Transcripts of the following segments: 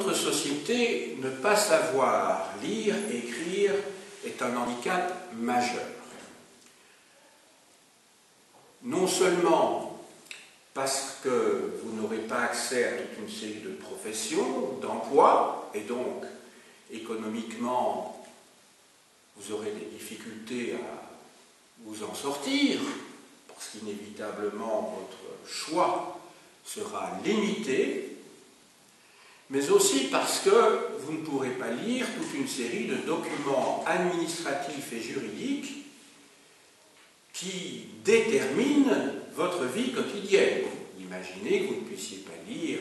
notre société, ne pas savoir lire et écrire est un handicap majeur. Non seulement parce que vous n'aurez pas accès à toute une série de professions, d'emplois, et donc économiquement, vous aurez des difficultés à vous en sortir, parce qu'inévitablement votre choix sera limité, mais aussi parce que vous ne pourrez pas lire toute une série de documents administratifs et juridiques qui déterminent votre vie quotidienne. Imaginez que vous ne puissiez pas lire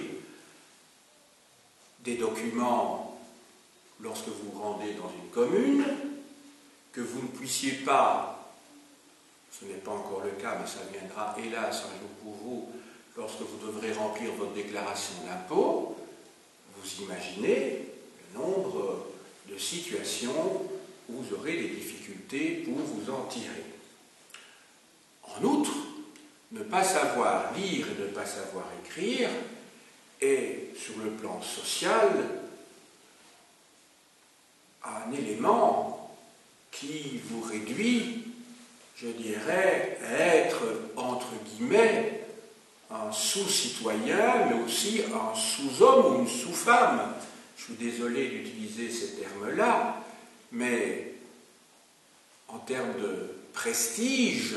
des documents lorsque vous vous rendez dans une commune, que vous ne puissiez pas, ce n'est pas encore le cas, mais ça viendra hélas un jour pour vous, lorsque vous devrez remplir votre déclaration d'impôt. Vous imaginez le nombre de situations où vous aurez des difficultés pour vous en tirer. En outre, ne pas savoir lire et ne pas savoir écrire est, sur le plan social, un élément qui vous réduit, je dirais, à être, entre guillemets, un sous-citoyen, mais aussi un sous-homme ou une sous-femme. Je suis désolé d'utiliser ces termes-là, mais en termes de prestige,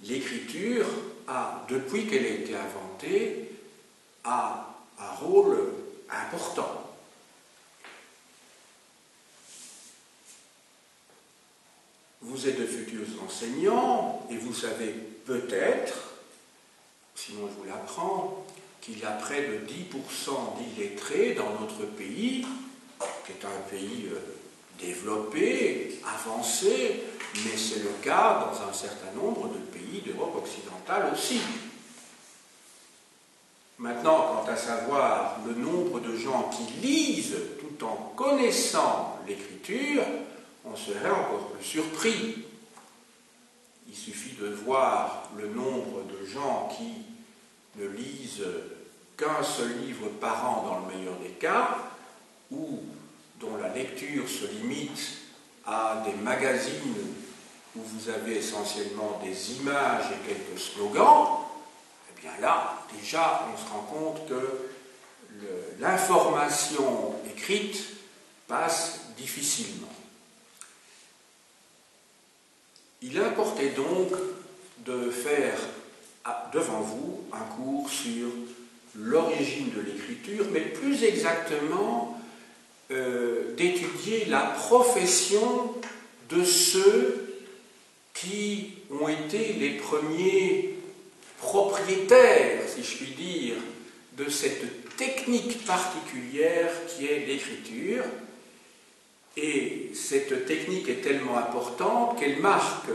l'écriture a, depuis qu'elle a été inventée, a un rôle important. Vous êtes de futurs enseignants et vous savez peut-être, sinon je vous l'apprends, qu'il y a près de 10% d'illettrés dans notre pays, qui est un pays développé, avancé, mais c'est le cas dans un certain nombre de pays d'Europe occidentale aussi. Maintenant, quant à savoir le nombre de gens qui lisent tout en connaissant l'écriture, on serait encore plus surpris. Il suffit de voir le nombre de gens qui ne lisent qu'un seul livre par an dans le meilleur des cas, ou dont la lecture se limite à des magazines où vous avez essentiellement des images et quelques slogans. Eh bien là, déjà, on se rend compte que l'information écrite passe difficilement. Il importait donc de faire devant vous un cours sur l'origine de l'écriture, mais plus exactement d'étudier la profession de ceux qui ont été les premiers propriétaires, si je puis dire, de cette technique particulière qui est l'écriture. Et cette technique est tellement importante qu'elle marque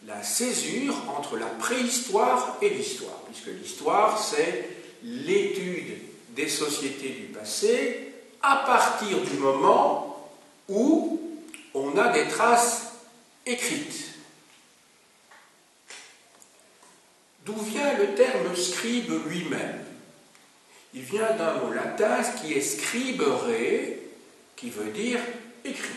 la césure entre la préhistoire et l'histoire, puisque l'histoire, c'est l'étude des sociétés du passé à partir du moment où on a des traces écrites. D'où vient le terme scribe lui-même? Il vient d'un mot latin qui est scribere, qui veut dire écrire.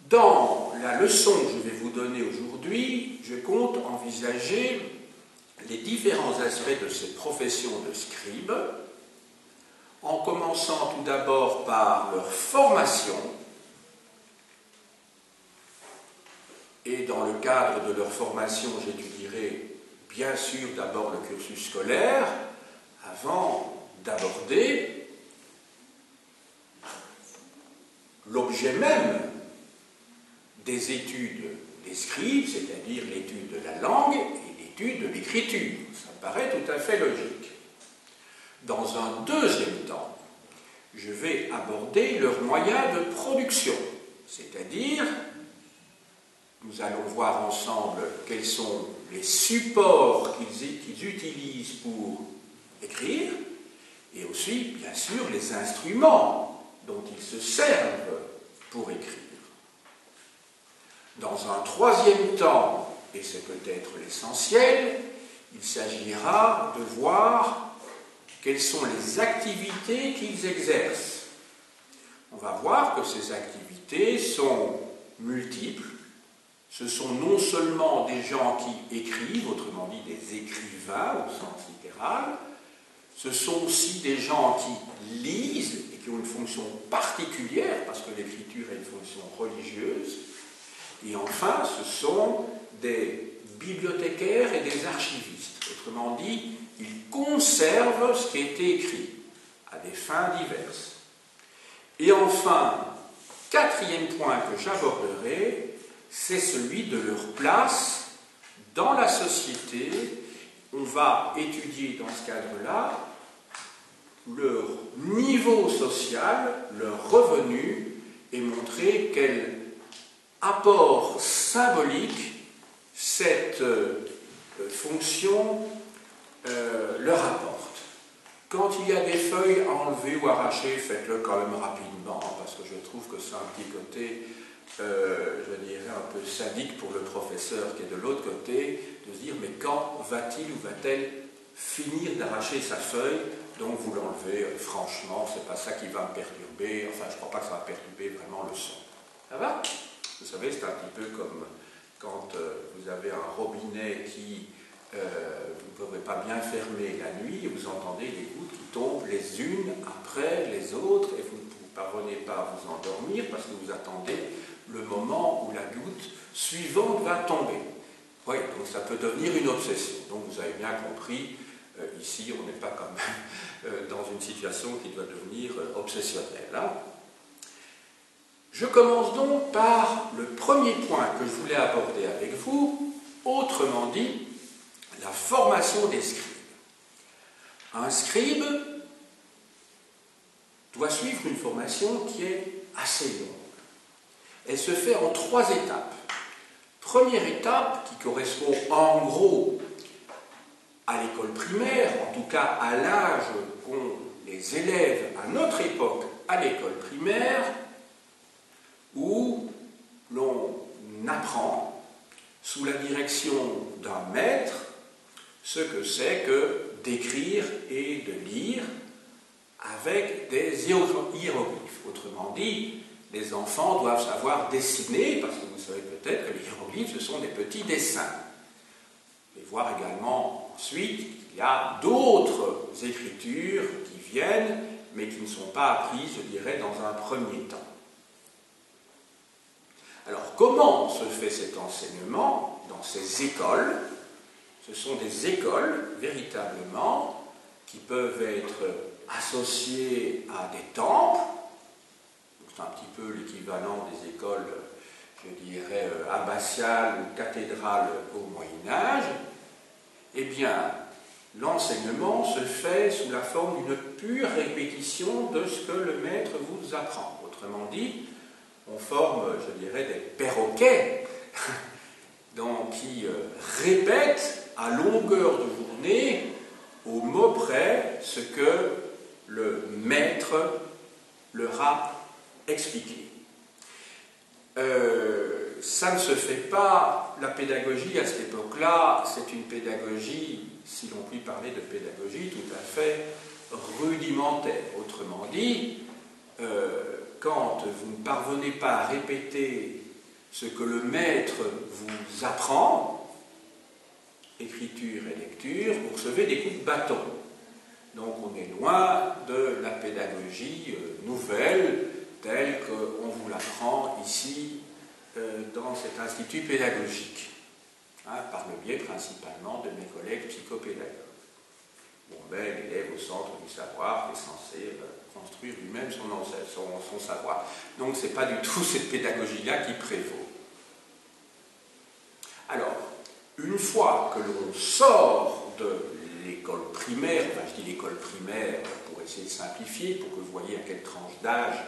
Dans la leçon que je vais vous donner aujourd'hui, je compte envisager les différents aspects de cette profession de scribe, en commençant tout d'abord par leur formation, et dans le cadre de leur formation, j'étudierai bien sûr d'abord le cursus scolaire, avant d'aborder l'objet même des études des scribes, c'est-à-dire l'étude de la langue et l'étude de l'écriture. Ça paraît tout à fait logique. Dans un deuxième temps, je vais aborder leurs moyens de production, c'est-à-dire, nous allons voir ensemble quels sont les supports qu'ils utilisent pour écrire, et aussi, bien sûr, les instruments dont ils se servent pour écrire. Dans un troisième temps, et c'est peut-être l'essentiel, il s'agira de voir quelles sont les activités qu'ils exercent. On va voir que ces activités sont multiples. Ce sont non seulement des gens qui écrivent, autrement dit des écrivains au sens littéral, ce sont aussi des gens qui lisent et qui ont une fonction particulière, parce que l'écriture a une fonction religieuse. Et enfin, ce sont des bibliothécaires et des archivistes. Autrement dit, ils conservent ce qui a été écrit à des fins diverses. Et enfin, quatrième point que j'aborderai, c'est celui de leur place dans la société. On va étudier dans ce cadre-là leur niveau social, leur revenu, et montrer quel apport symbolique cette fonction leur apporte. Quand il y a des feuilles à enlever ou arracher, faites-le quand même rapidement, parce que je trouve que c'est un petit côté, je dirais, un peu sadique pour le professeur qui est de l'autre côté, de se dire, mais quand va-t-il ou va-t-elle finir d'arracher sa feuille, donc vous l'enlevez, franchement, c'est pas ça qui va me perturber, enfin je ne crois pas que ça va perturber vraiment le son. Ça va? Vous savez, c'est un petit peu comme quand vous avez un robinet qui, vous ne pouvez pas bien fermer la nuit, et vous entendez les gouttes qui tombent les unes après les autres, et vous ne parvenez pas à vous endormir parce que vous attendez le moment où la goutte suivante va tomber. Oui, donc ça peut devenir une obsession. Donc vous avez bien compris, ici on n'est pas quand même dans une situation qui doit devenir obsessionnelle. Hein. Je commence donc par le premier point que je voulais aborder avec vous, autrement dit, la formation des scribes. Un scribe doit suivre une formation qui est assez longue. Elle se fait en 3 étapes. Première étape, qui correspond en gros à l'école primaire, en tout cas à l'âge qu'ont les élèves à notre époque à l'école primaire, où l'on apprend, sous la direction d'un maître, ce que c'est que d'écrire et de lire avec des hiéroglyphes. Autrement dit, les enfants doivent savoir dessiner, parce que vous savez peut-être que les hiéroglyphes, ce sont des petits dessins. Et voir également ensuite qu'il y a d'autres écritures qui viennent, mais qui ne sont pas apprises, je dirais, dans un premier temps. Alors, comment se fait cet enseignement dans ces écoles? Ce sont des écoles, véritablement, qui peuvent être associées à des temples. C'est un petit peu l'équivalent des écoles, je dirais, abbatiales ou cathédrales au Moyen-Âge. Eh bien, l'enseignement se fait sous la forme d'une pure répétition de ce que le maître vous apprend. Autrement dit, on forme, je dirais, des perroquets donc, qui répètent à longueur de journée, au mot près, ce que le maître leur a expliqué. Ça ne se fait pas, la pédagogie à cette époque-là, c'est une pédagogie, si l'on peut parler de pédagogie, tout à fait rudimentaire. Autrement dit, quand vous ne parvenez pas à répéter ce que le maître vous apprend, écriture et lecture, vous recevez des coups de bâton. Donc on est loin de la pédagogie nouvelle telle qu'on vous l'apprend ici dans cet institut pédagogique, hein, par le biais principalement de mes collègues psychopédagogues. Bon, ben, l'élève au centre du savoir est censé construire lui-même son savoir. Donc ce n'est pas du tout cette pédagogie-là qui prévaut. Alors, une fois que l'on sort de l'école primaire, enfin je dis l'école primaire pour essayer de simplifier, pour que vous voyez à quelle tranche d'âge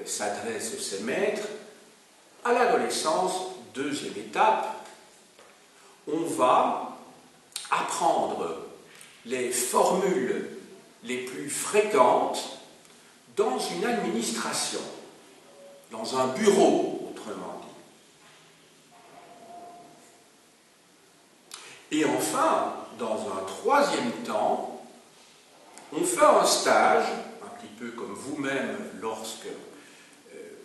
s'adressent ces maîtres, à l'adolescence, deuxième étape, on va apprendre les formules les plus fréquentes dans une administration, dans un bureau, autrement dit. Et enfin, dans un troisième temps, On fait un stage, un petit peu comme vous-même lorsque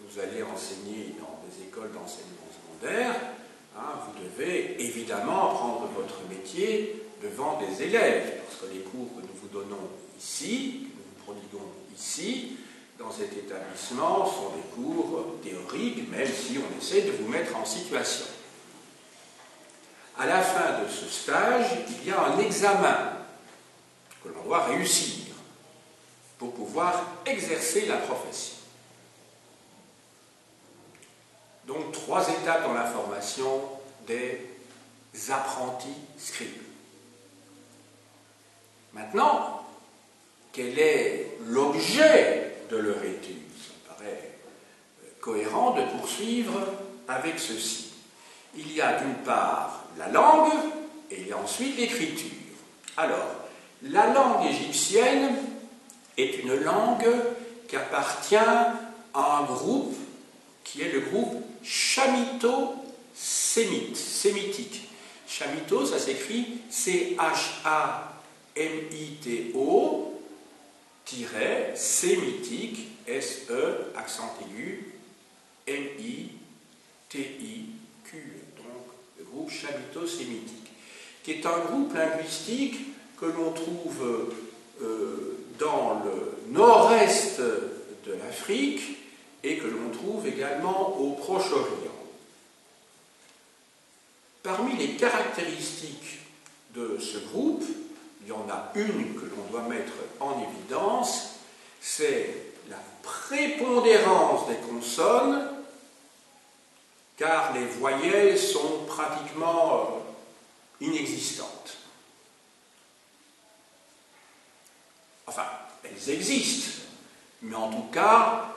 vous allez enseigner dans des écoles d'enseignement secondaire. Vous devez évidemment apprendre votre métier devant des élèves, parce que les cours que nous vous donnons ici, que nous vous prodiguons ici, dans cet établissement, sont des cours théoriques, même si on essaie de vous mettre en situation. À la fin de ce stage, il y a un examen que l'on doit réussir pour pouvoir exercer la profession. Donc, 3 étapes dans la formation des apprentis scribes. Maintenant, quel est l'objet de leur étude? Ça me paraît cohérent de poursuivre avec ceci. Il y a d'une part la langue et il y a ensuite l'écriture. Alors, la langue égyptienne est une langue qui appartient à un groupe qui est le groupe chamito-sémitique. Chamito, ça s'écrit C-H-A-M-I-T-O sémitique, S-E, accent aigu, M-I-T-I-Q, donc le groupe chamito-sémitique, qui est un groupe linguistique que l'on trouve dans le nord-est de l'Afrique et que l'on trouve également au Proche-Orient. Parmi les caractéristiques de ce groupe, il y en a une que l'on doit mettre en évidence, c'est la prépondérance des consonnes, car les voyelles sont pratiquement inexistantes. Enfin, elles existent, mais en tout cas,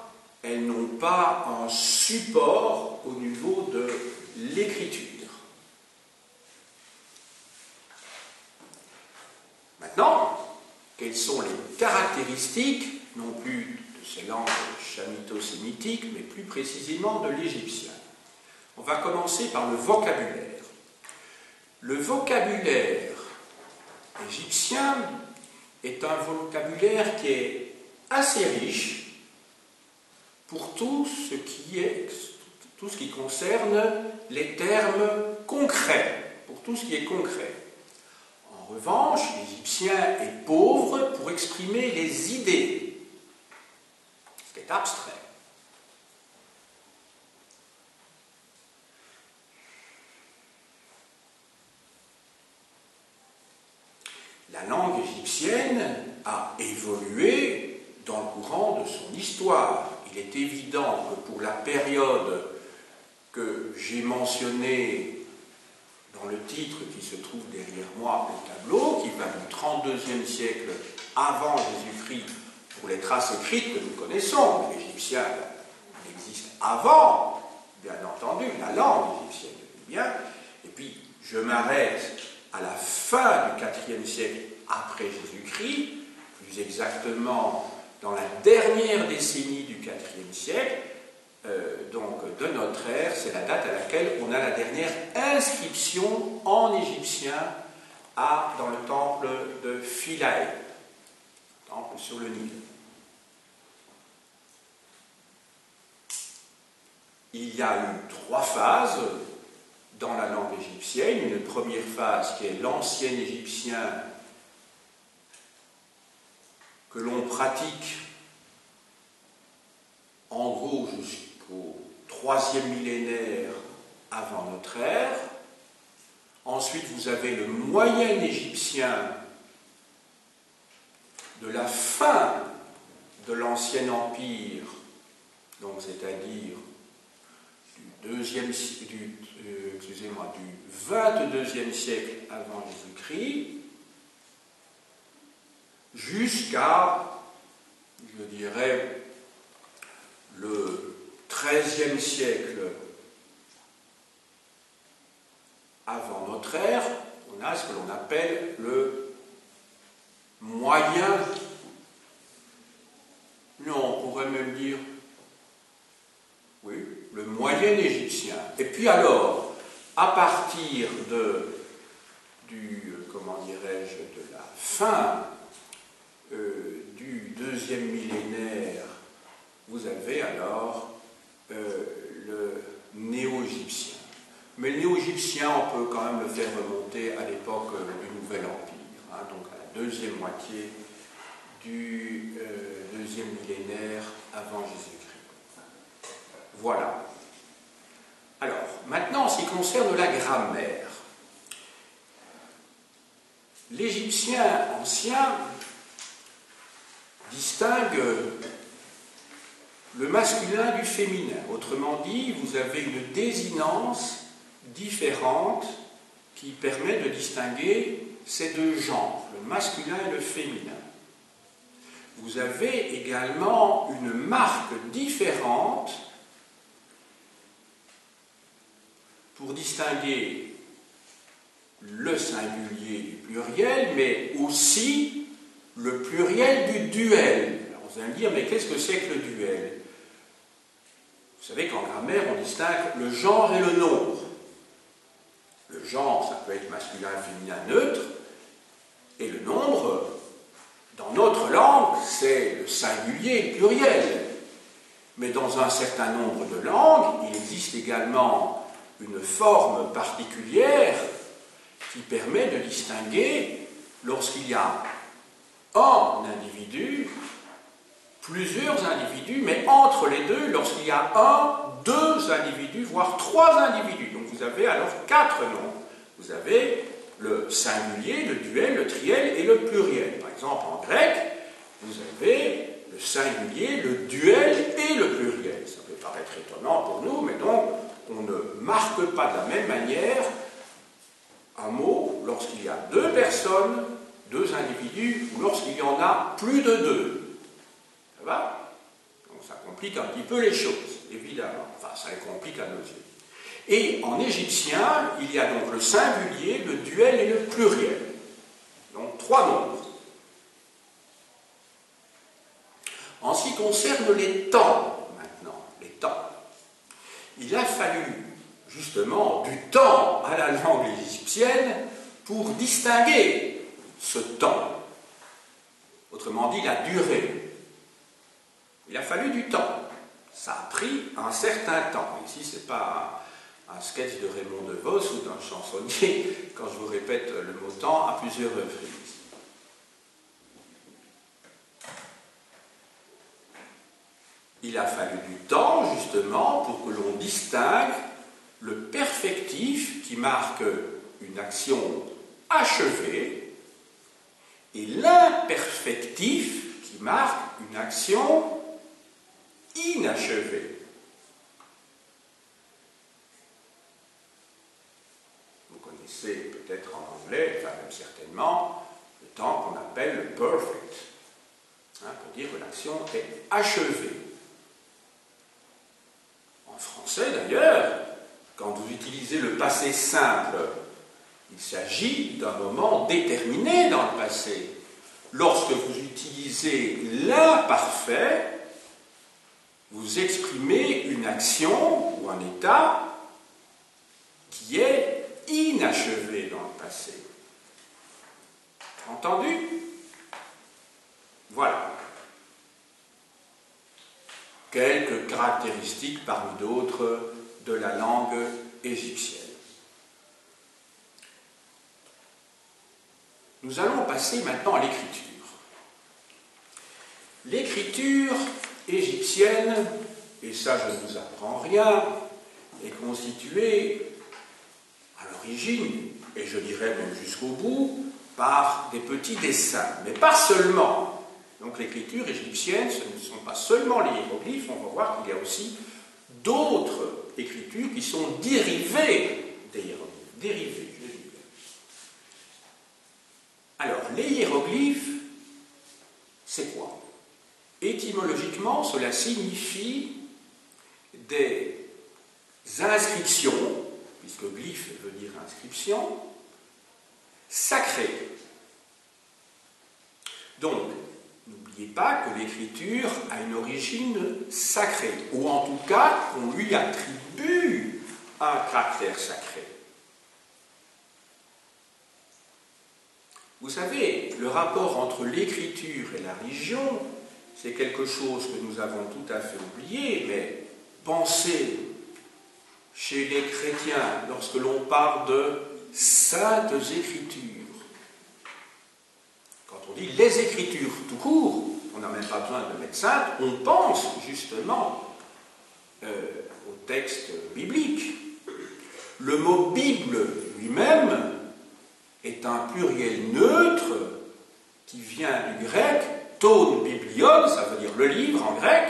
elles n'ont pas un support au niveau de l'écriture. Maintenant, quelles sont les caractéristiques, non plus de ces langues chamito-sémitiques, mais plus précisément de l'égyptien? On va commencer par le vocabulaire. Le vocabulaire égyptien est un vocabulaire qui est assez riche pour tout ce qui concerne les termes concrets, pour tout ce qui est concret. En revanche, l'égyptien est pauvre pour exprimer les idées, ce qui est abstrait. La langue égyptienne a évolué dans le courant de son histoire. Il est évident que pour la période que j'ai mentionnée dans le titre qui se trouve derrière moi au tableau, qui va du 32e siècle avant Jésus-Christ pour les traces écrites que nous connaissons, mais l'égyptien existe avant, bien entendu, la langue égyptienne, bien, et puis je m'arrête à la fin du IVe siècle après Jésus-Christ, plus exactement dans la dernière décennie du IVe siècle, donc de notre ère, c'est la date à laquelle on a la dernière inscription en égyptien dans le temple de Philae, temple sur le Nil. Il y a eu 3 phases dans la langue égyptienne. Une première phase qui est l'ancien égyptien que l'on pratique en gros jusqu'au 3e millénaire avant notre ère. Ensuite, vous avez le moyen égyptien de la fin de l'Ancien Empire, donc c'est-à-dire du 22e siècle avant Jésus-Christ, jusqu'à, je dirais, le XIIIe siècle avant notre ère. On a ce que l'on appelle le moyen, non, on pourrait même dire, oui, le moyen égyptien. Et puis alors, à partir comment dirais-je, de la fin deuxième moitié du deuxième millénaire avant Jésus-Christ. Voilà. Alors, maintenant, en ce qui concerne la grammaire, l'Égyptien ancien distingue le masculin du féminin. Autrement dit, vous avez une désinence différente qui permet de distinguer ces deux genres, le masculin et le féminin. Vous avez également une marque différente pour distinguer le singulier du pluriel, mais aussi le pluriel du duel. Alors vous allez me dire, mais qu'est-ce que c'est que le duel? Vous savez qu'en grammaire, on distingue le genre et le nombre. Le genre, ça peut être masculin, féminin, neutre, et le nombre, dans notre langue, c'est le singulier et le pluriel. Mais dans un certain nombre de langues, il existe également une forme particulière qui permet de distinguer, lorsqu'il y a un individu, plusieurs individus, mais entre les deux, lorsqu'il y a deux individus, voire trois individus. Donc vous avez alors quatre noms. Vous avez le singulier, le duel, le triel et le pluriel. Par exemple, en grec, vous avez le singulier, le duel et le pluriel. Ça peut paraître étonnant pour nous, mais donc on ne marque pas de la même manière un mot lorsqu'il y a deux personnes, deux individus, ou lorsqu'il y en a plus de deux. Ça va? Donc ça complique un petit peu les choses, évidemment. Enfin, ça les complique à nos yeux. Et en égyptien, il y a donc le singulier, le duel et le pluriel. Donc trois nombres. En ce qui concerne les temps, maintenant, les temps, il a fallu justement du temps à la langue égyptienne pour distinguer ce temps. Autrement dit, la durée. Il a fallu du temps. Ça a pris un certain temps. Ici, ce n'est pas un sketch de Raymond DeVos ou d'un chansonnier quand je vous répète le mot temps à plusieurs reprises. Il a fallu du temps, justement, pour que l'on distingue le perfectif qui marque une action achevée et l'imperfectif qui marque une action inachevée. Vous connaissez peut-être en anglais, enfin même certainement, le temps qu'on appelle le perfect, pour dire que l'action est achevée. En français d'ailleurs, quand vous utilisez le passé simple, il s'agit d'un moment déterminé dans le passé. Lorsque vous utilisez l'imparfait, vous exprimez une action ou un état qui est inachevé dans le passé. Entendu? Voilà. Quelques caractéristiques parmi d'autres de la langue égyptienne. Nous allons passer maintenant à l'écriture. L'écriture égyptienne, et ça je ne vous apprends rien, est constituée à l'origine, et je dirais même jusqu'au bout, par des petits dessins, mais pas seulement. Donc l'écriture égyptienne, ce ne sont pas seulement les hiéroglyphes, on va voir qu'il y a aussi d'autres écritures qui sont dérivées des hiéroglyphes. Dérivées, je dis. Alors, les hiéroglyphes, c'est quoi? Étymologiquement, cela signifie des inscriptions, puisque glyphe veut dire inscription, sacrées. Donc, n'oubliez pas que l'écriture a une origine sacrée, ou en tout cas qu'on lui attribue un caractère sacré. Vous savez, le rapport entre l'écriture et la religion, c'est quelque chose que nous avons tout à fait oublié, mais pensez chez les chrétiens, lorsque l'on parle de saintes écritures, quand dit les Écritures tout court, on n'a même pas besoin de mettre sainte, on pense justement au texte biblique. Le mot Bible lui-même est un pluriel neutre qui vient du grec ton biblion, ça veut dire le livre en grec,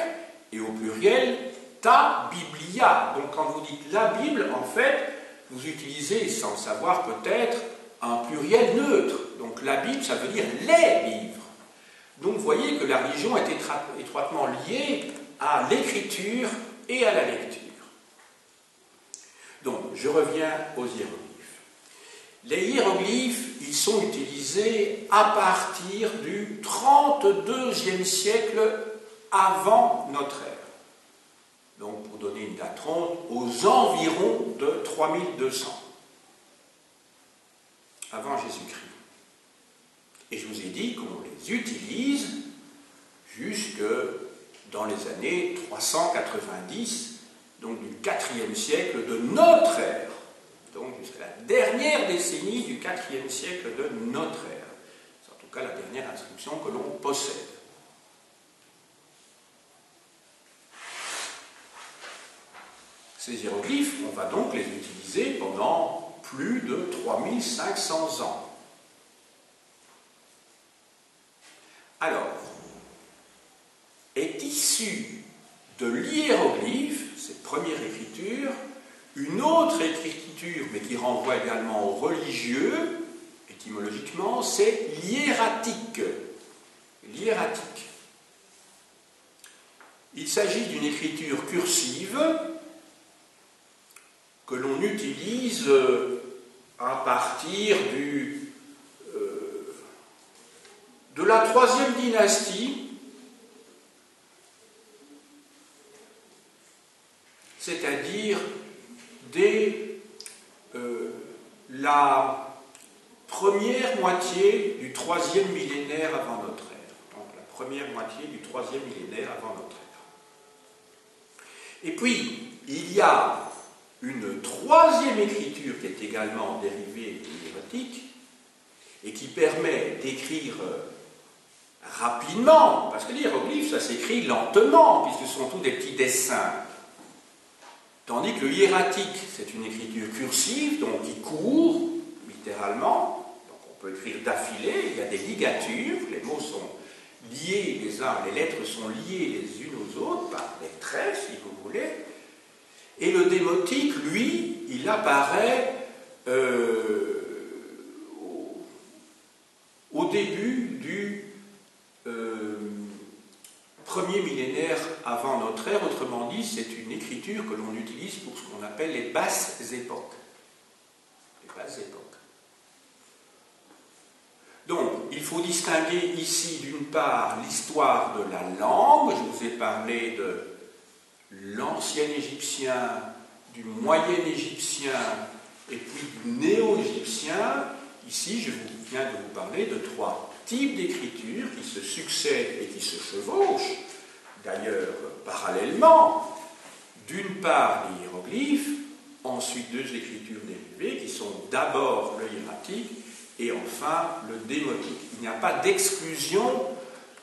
et au pluriel ta biblia. Donc quand vous dites la Bible, en fait, vous utilisez, sans le savoir peut-être, un pluriel neutre. Donc la Bible, ça veut dire les livres. Donc vous voyez que la religion est étroitement liée à l'écriture et à la lecture. Donc, je reviens aux hiéroglyphes. Les hiéroglyphes, ils sont utilisés à partir du 32e siècle avant notre ère. Donc, pour donner une date ronde, aux environs de 3200 avant Jésus-Christ. Et je vous ai dit qu'on les utilise jusque dans les années 390, donc du 4e siècle de notre ère, donc jusqu'à la dernière décennie du 4e siècle de notre ère. C'est en tout cas la dernière inscription que l'on possède. Ces hiéroglyphes, on va donc les utiliser pendant plus de 3500 ans. Alors, est issue de l'hiéroglyphe, cette première écriture, une autre écriture, mais qui renvoie également aux religieux, étymologiquement, c'est l'hiératique. L'hiératique. Il s'agit d'une écriture cursive que l'on utilise à partir de la 3e dynastie, c'est-à-dire dès la première moitié du 3e millénaire avant notre ère. Donc la première moitié du 3e millénaire avant notre ère. Et puis, il y a une 3e écriture qui est également dérivée de l'hiératique et qui permet d'écrire rapidement, parce que l'hiéroglyphe, ça s'écrit lentement, puisque ce sont tous des petits dessins. Tandis que le hiératique, c'est une écriture cursive, donc qui court, littéralement. Donc on peut écrire d'affilée, il y a des ligatures, les mots sont liés les uns, les lettres sont liées les unes aux autres, par des traits, si vous voulez. Et le démotique, lui, il apparaît au début du premier millénaire avant notre ère, autrement dit, c'est une écriture que l'on utilise pour ce qu'on appelle les basses époques. Les basses époques. Donc, il faut distinguer ici, d'une part, l'histoire de la langue. Je vous ai parlé de l'ancien égyptien, du moyen égyptien et puis du néo-égyptien. Ici, je viens de vous parler de 3 types d'écriture qui se succèdent et qui se chevauchent, d'ailleurs parallèlement. D'une part les hiéroglyphes, ensuite 2 écritures dérivées qui sont d'abord le hiératique et enfin le démotique. Il n'y a pas d'exclusion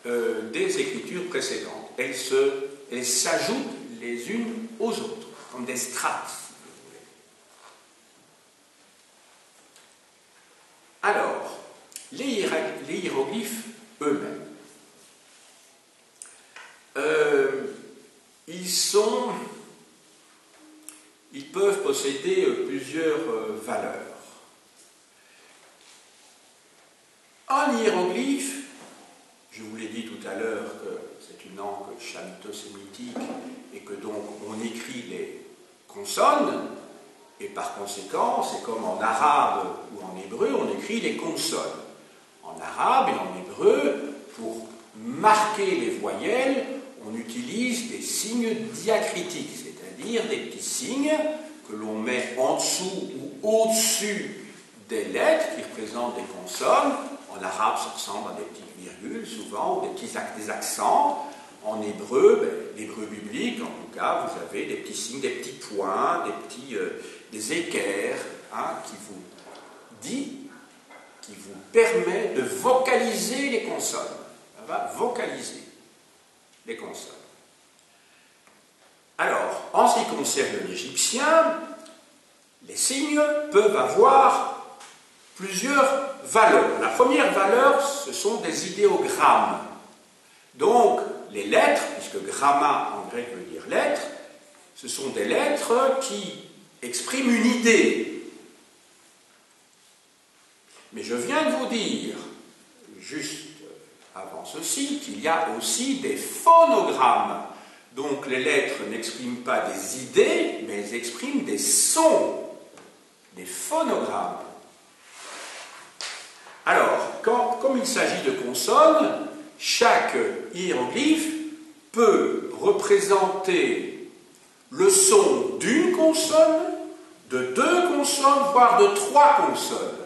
des écritures précédentes. Elles s'ajoutent les unes aux autres, comme des strates, si vous voulez. Alors, les hiéroglyphes eux-mêmes, ils peuvent posséder plusieurs valeurs. Un hiéroglyphe, je vous l'ai dit tout à l'heure que c'est une langue chamito-sémitique et que donc on écrit les consonnes, et par conséquent, c'est comme en arabe ou en hébreu, on écrit les consonnes. En arabe et en hébreu, pour marquer les voyelles, on utilise des signes diacritiques, c'est-à-dire des petits signes que l'on met en dessous ou au-dessus des lettres qui représentent des consonnes. En arabe, ça ressemble à des petites virgules, souvent, ou des accents. En hébreu, l'hébreu biblique, en tout cas, vous avez des petits signes, des petits points, des équerres, qui vous dit qui vous permet de vocaliser les consonnes. Ça va vocaliser les consonnes. Alors, en ce qui concerne l'égyptien, les signes peuvent avoir plusieurs valeurs. La première valeur, ce sont des idéogrammes. Donc, les lettres, puisque gramma en grec veut dire lettre, ce sont des lettres qui expriment une idée. Mais je viens de vous dire, juste avant ceci, qu'il y a aussi des phonogrammes. Donc les lettres n'expriment pas des idées, mais elles expriment des sons, des phonogrammes. Alors, comme il s'agit de consonnes, chaque hiéroglyphe peut représenter le son d'une consonne, de deux consonnes, voire de trois consonnes.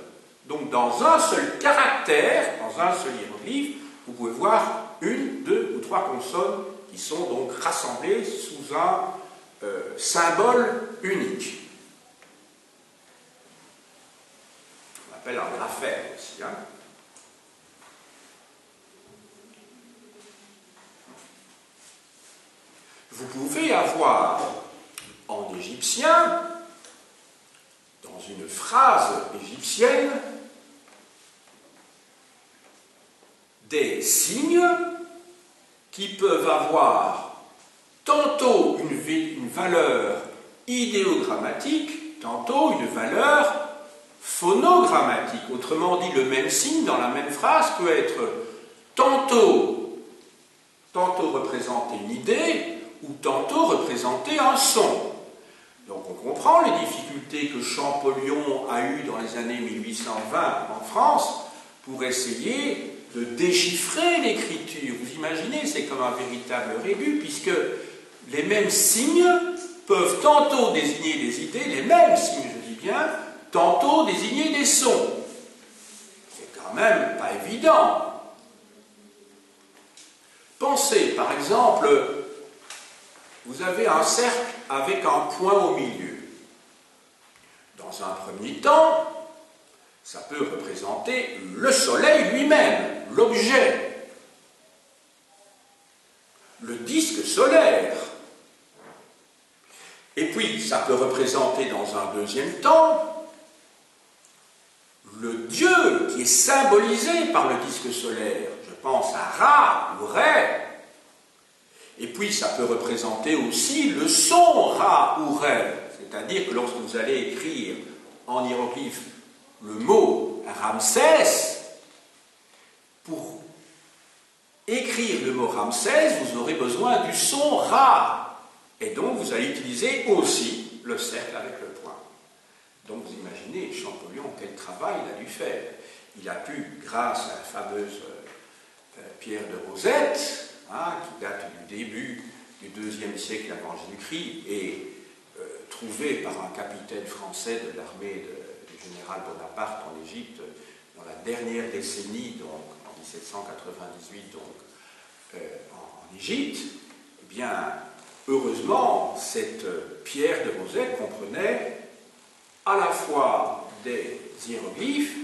Donc dans un seul caractère, dans un seul hiéroglyphe, vous pouvez voir une, deux ou trois consonnes qui sont donc rassemblées sous un symbole unique. On appelle un graphème aussi. Hein. Vous pouvez avoir en égyptien, dans une phrase égyptienne, des signes qui peuvent avoir tantôt une valeur idéogrammatique, tantôt une valeur phonogrammatique. Autrement dit, le même signe dans la même phrase peut être tantôt représenter une idée ou tantôt représenter un son. Donc on comprend les difficultés que Champollion a eues dans les années 1820 en France pour essayer de déchiffrer l'écriture. Vous imaginez, c'est comme un véritable rébus, puisque les mêmes signes peuvent tantôt désigner des idées, les mêmes signes, je dis bien, tantôt désigner des sons. C'est quand même pas évident. Pensez, par exemple, vous avez un cercle avec un point au milieu. Dans un premier temps, ça peut représenter le soleil lui-même, l'objet, le disque solaire. Et puis, ça peut représenter dans un deuxième temps le dieu qui est symbolisé par le disque solaire. Je pense à Ra ou Ré. Et puis, ça peut représenter aussi le son Ra ou Ré. C'est-à-dire que lorsque vous allez écrire en hiéroglyphe le mot Ramsès, pour écrire le mot Ramsès, vous aurez besoin du son Ra. Et donc, vous allez utiliser aussi le cercle avec le point. Donc, vous imaginez, Champollion, quel travail il a dû faire. Il a pu, grâce à la fameuse pierre de Rosette, hein, qui date du début du IIe siècle avant Jésus-Christ, et trouvée par un capitaine français de l'armée du général Bonaparte en Égypte, dans la dernière décennie, donc en 1798, donc en Égypte, eh bien, heureusement, cette pierre de Rosette comprenait à la fois des hiéroglyphes,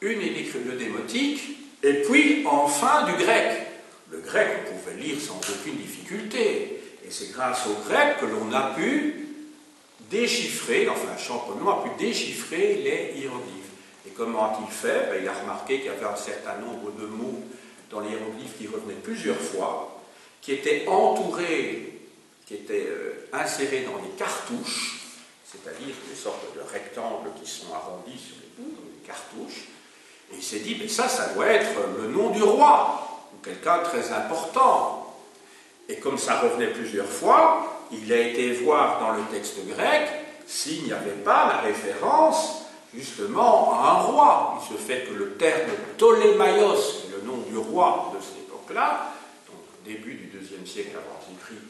une écriture de démotique, et puis enfin du grec. Le grec, on pouvait lire sans aucune difficulté, et c'est grâce au grec que l'on a pu déchiffrer, enfin Champollion a pu déchiffrer les hiéroglyphes. Et comment a-t-il fait? Il a remarqué qu'il y avait un certain nombre de mots dans les hiéroglyphes qui revenaient plusieurs fois, qui étaient entourés, qui étaient insérés dans des cartouches, c'est-à-dire des sortes de rectangles qui sont arrondis sur les bouts, donc des cartouches. Et il s'est dit, mais ça doit être le nom du roi, ou quelqu'un de très important. Et comme ça revenait plusieurs fois, il a été voir dans le texte grec s'il n'y avait pas la référence justement à un roi. Il se fait que le terme Ptolémaios, qui est le nom du roi de cette époque-là, donc début du IIe siècle avant Jésus-Christ,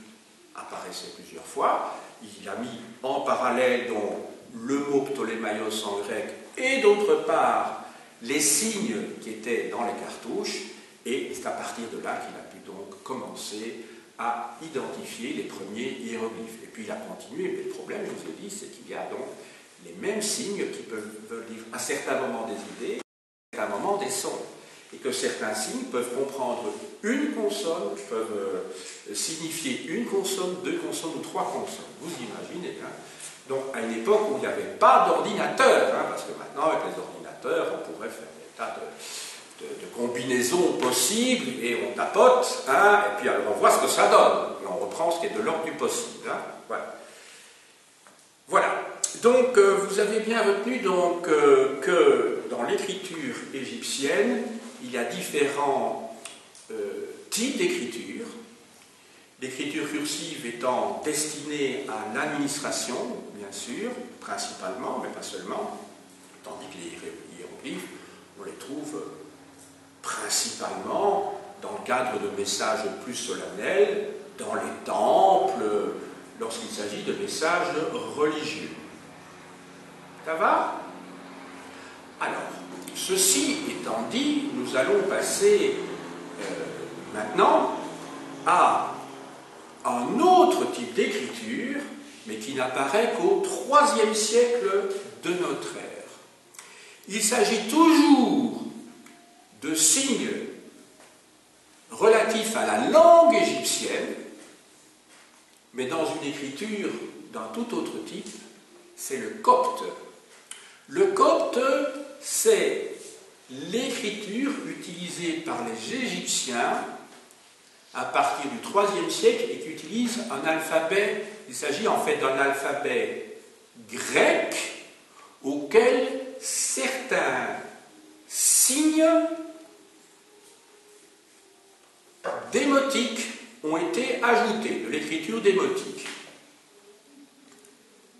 apparaissait plusieurs fois. Il a mis en parallèle donc le mot Ptolémaios en grec et d'autre part les signes qui étaient dans les cartouches, et c'est à partir de là qu'il a pu donc commencer à identifier les premiers hiéroglyphes. Et puis il a continué, mais le problème, je vous ai dit, c'est qu'il y a donc les mêmes signes qui peuvent dire à certains moments des idées, un moment des sons. Et que certains signes peuvent comprendre une consonne, peuvent signifier une consonne, deux consonnes ou trois consonnes. Vous imaginez, hein? Donc à une époque où il n'y avait pas d'ordinateur, hein, parce que maintenant avec les ordinateurs, on pourrait faire des tas de combinaisons possibles et on tapote, hein, et puis alors on voit ce que ça donne. Et on reprend ce qui est de l'ordre du possible. Hein, voilà. Voilà. Donc vous avez bien retenu donc, que dans l'écriture égyptienne, il y a différents types d'écriture. L'écriture cursive étant destinée à l'administration, bien sûr, principalement, mais pas seulement, tandis que les hiéroglyphes, on les trouve principalement dans le cadre de messages plus solennels, dans les temples, lorsqu'il s'agit de messages religieux. Ça va? Alors, ceci étant dit, nous allons passer maintenant à un autre type d'écriture, mais qui n'apparaît qu'au IIIe siècle de notre ère. Il s'agit toujours de signes relatifs à la langue égyptienne, mais dans une écriture d'un tout autre type, c'est le copte. Le copte, c'est l'écriture utilisée par les Égyptiens à partir du IIIe siècle et qui utilise un alphabet, il s'agit en fait d'un alphabet grec auquel certains signes démotiques ont été ajoutés, de l'écriture démotique.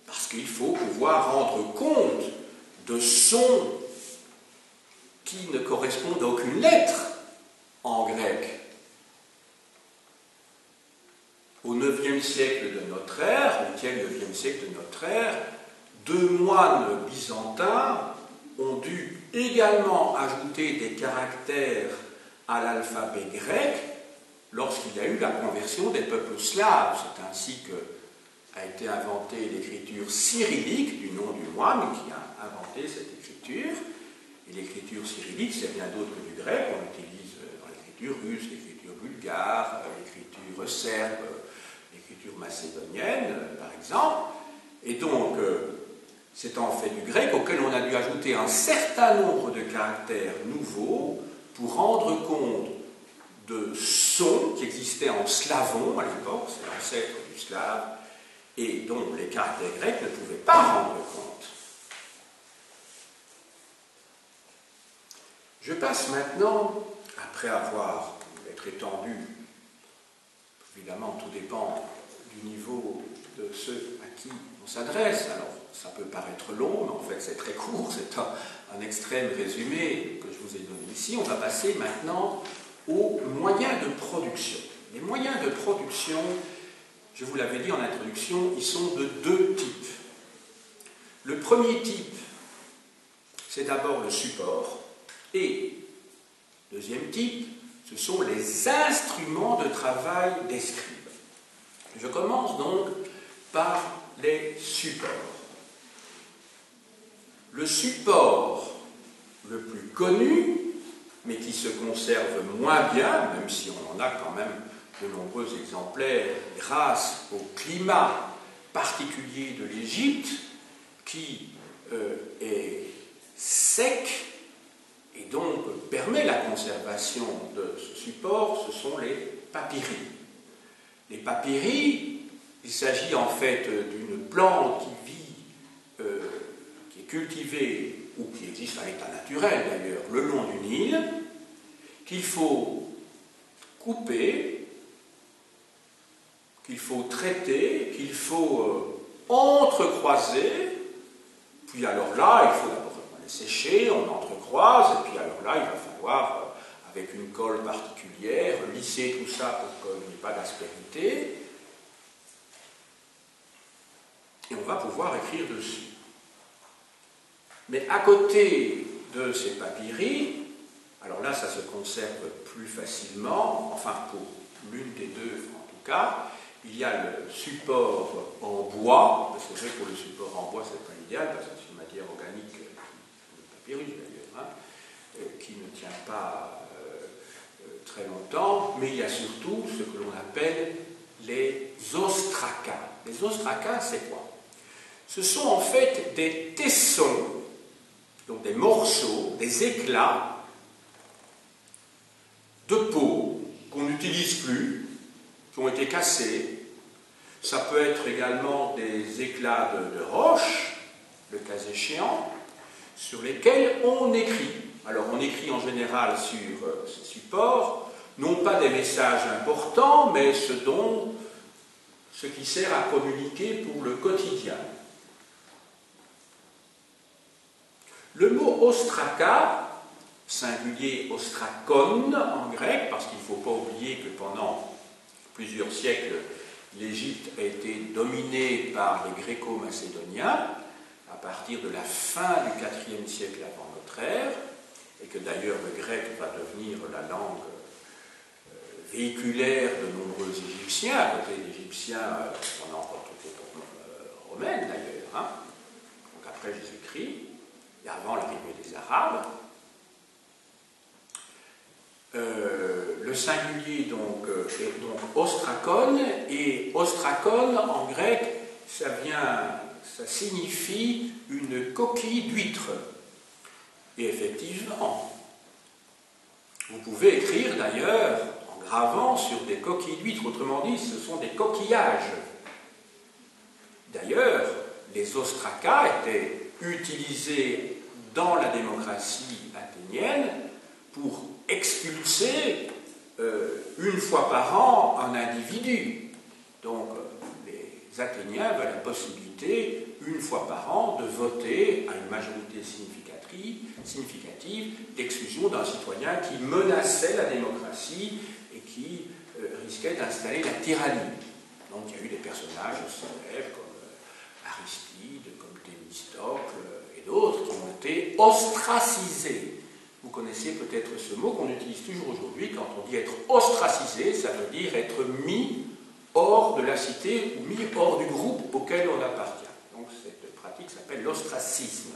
Parce qu'il faut pouvoir rendre compte de sons qui ne correspondent à aucune lettre en grec. Au IXe siècle de notre ère, 8e, 9e siècle de notre ère, deux moines byzantins ont dû également ajouter des caractères à l'alphabet grec lorsqu'il y a eu la conversion des peuples slaves. C'est ainsi qu'a été inventée l'écriture cyrillique du nom du moine qui a inventé cette écriture. Et l'écriture cyrillique, c'est bien d'autre que du grec. On l'utilise dans l'écriture russe, l'écriture bulgare, l'écriture serbe, l'écriture macédonienne, par exemple. Et donc, c'est en fait du grec auquel on a dû ajouter un certain nombre de caractères nouveaux pour rendre compte de sons qui existaient en slavon à l'époque, c'est l'ancêtre du slave, et dont les caractères grecs ne pouvaient pas rendre compte. Je passe maintenant, après avoir être étendu, évidemment tout dépend du niveau de ceux à qui on s'adresse, alors ça peut paraître long, mais en fait c'est très court, c'est un extrême résumé que je vous ai donné ici. On va passer maintenant aux moyens de production. Les moyens de production, je vous l'avais dit en introduction, ils sont de deux types. Le premier type, c'est d'abord le support, et deuxième type, ce sont les instruments de travail des scribes. Je commence donc par les supports. Le support le plus connu, mais qui se conserve moins bien, même si on en a quand même de nombreux exemplaires grâce au climat particulier de l'Égypte, qui est sec et donc permet la conservation de ce support, ce sont les papyri. Les papyri, il s'agit en fait d'une plante qui vit, qui est cultivée ou qui existe à l'état naturel d'ailleurs, le long du Nil, qu'il faut couper, qu'il faut traiter, qu'il faut entrecroiser, puis alors là, il faut d'abord les sécher, on entrecroise, et puis alors là, il va falloir, avec une colle particulière, lisser tout ça pour qu'il n'y ait pas d'aspérité, et on va pouvoir écrire dessus. Mais à côté de ces papyri, alors là, ça se conserve plus facilement, enfin pour l'une des deux en tout cas, il y a le support en bois, parce que c'est vrai que pour le support en bois, c'est pas idéal, parce que c'est une matière organique, le papyrus d'ailleurs, hein. qui ne tient pas très longtemps, mais il y a surtout ce que l'on appelle les ostracas. Les ostracas, c'est quoi? Ce sont en fait des tessons, donc des morceaux, des éclats de peau qu'on n'utilise plus, qui ont été cassés. Ça peut être également des éclats de roche, le cas échéant, sur lesquels on écrit. Alors on écrit en général sur ces supports, non pas des messages importants, mais ce qui sert à communiquer pour le quotidien. Le mot ostraka, singulier ostrakon en grec, parce qu'il ne faut pas oublier que pendant plusieurs siècles, l'Égypte a été dominée par les Gréco-Macédoniens à partir de la fin du IVe siècle avant notre ère, et que d'ailleurs le grec va devenir la langue véhiculaire de nombreux Égyptiens, à côté d'Égyptiens pendant toute l'époque romaine d'ailleurs, hein. Donc après Jésus-Christ, et avant l'arrivée des Arabes. Le singulier donc, est donc ostrakon, et ostrakon en grec, ça signifie une coquille d'huître. Et effectivement, vous pouvez écrire d'ailleurs en gravant sur des coquilles d'huître, autrement dit, ce sont des coquillages. D'ailleurs, les ostracas étaient utilisés dans la démocratie athénienne pour expulser une fois par an un individu. Donc, les Athéniens avaient la possibilité, une fois par an, de voter à une majorité significative d'exclusion d'un citoyen qui menaçait la démocratie et qui risquait d'installer la tyrannie. Donc, il y a eu des personnages célèbres comme Aristide, comme Thémistocle et d'autres qui ont été ostracisés. Vous connaissez peut-être ce mot qu'on utilise toujours aujourd'hui. Quand on dit être ostracisé, ça veut dire être mis hors de la cité ou mis hors du groupe auquel on appartient. Donc cette pratique s'appelle l'ostracisme.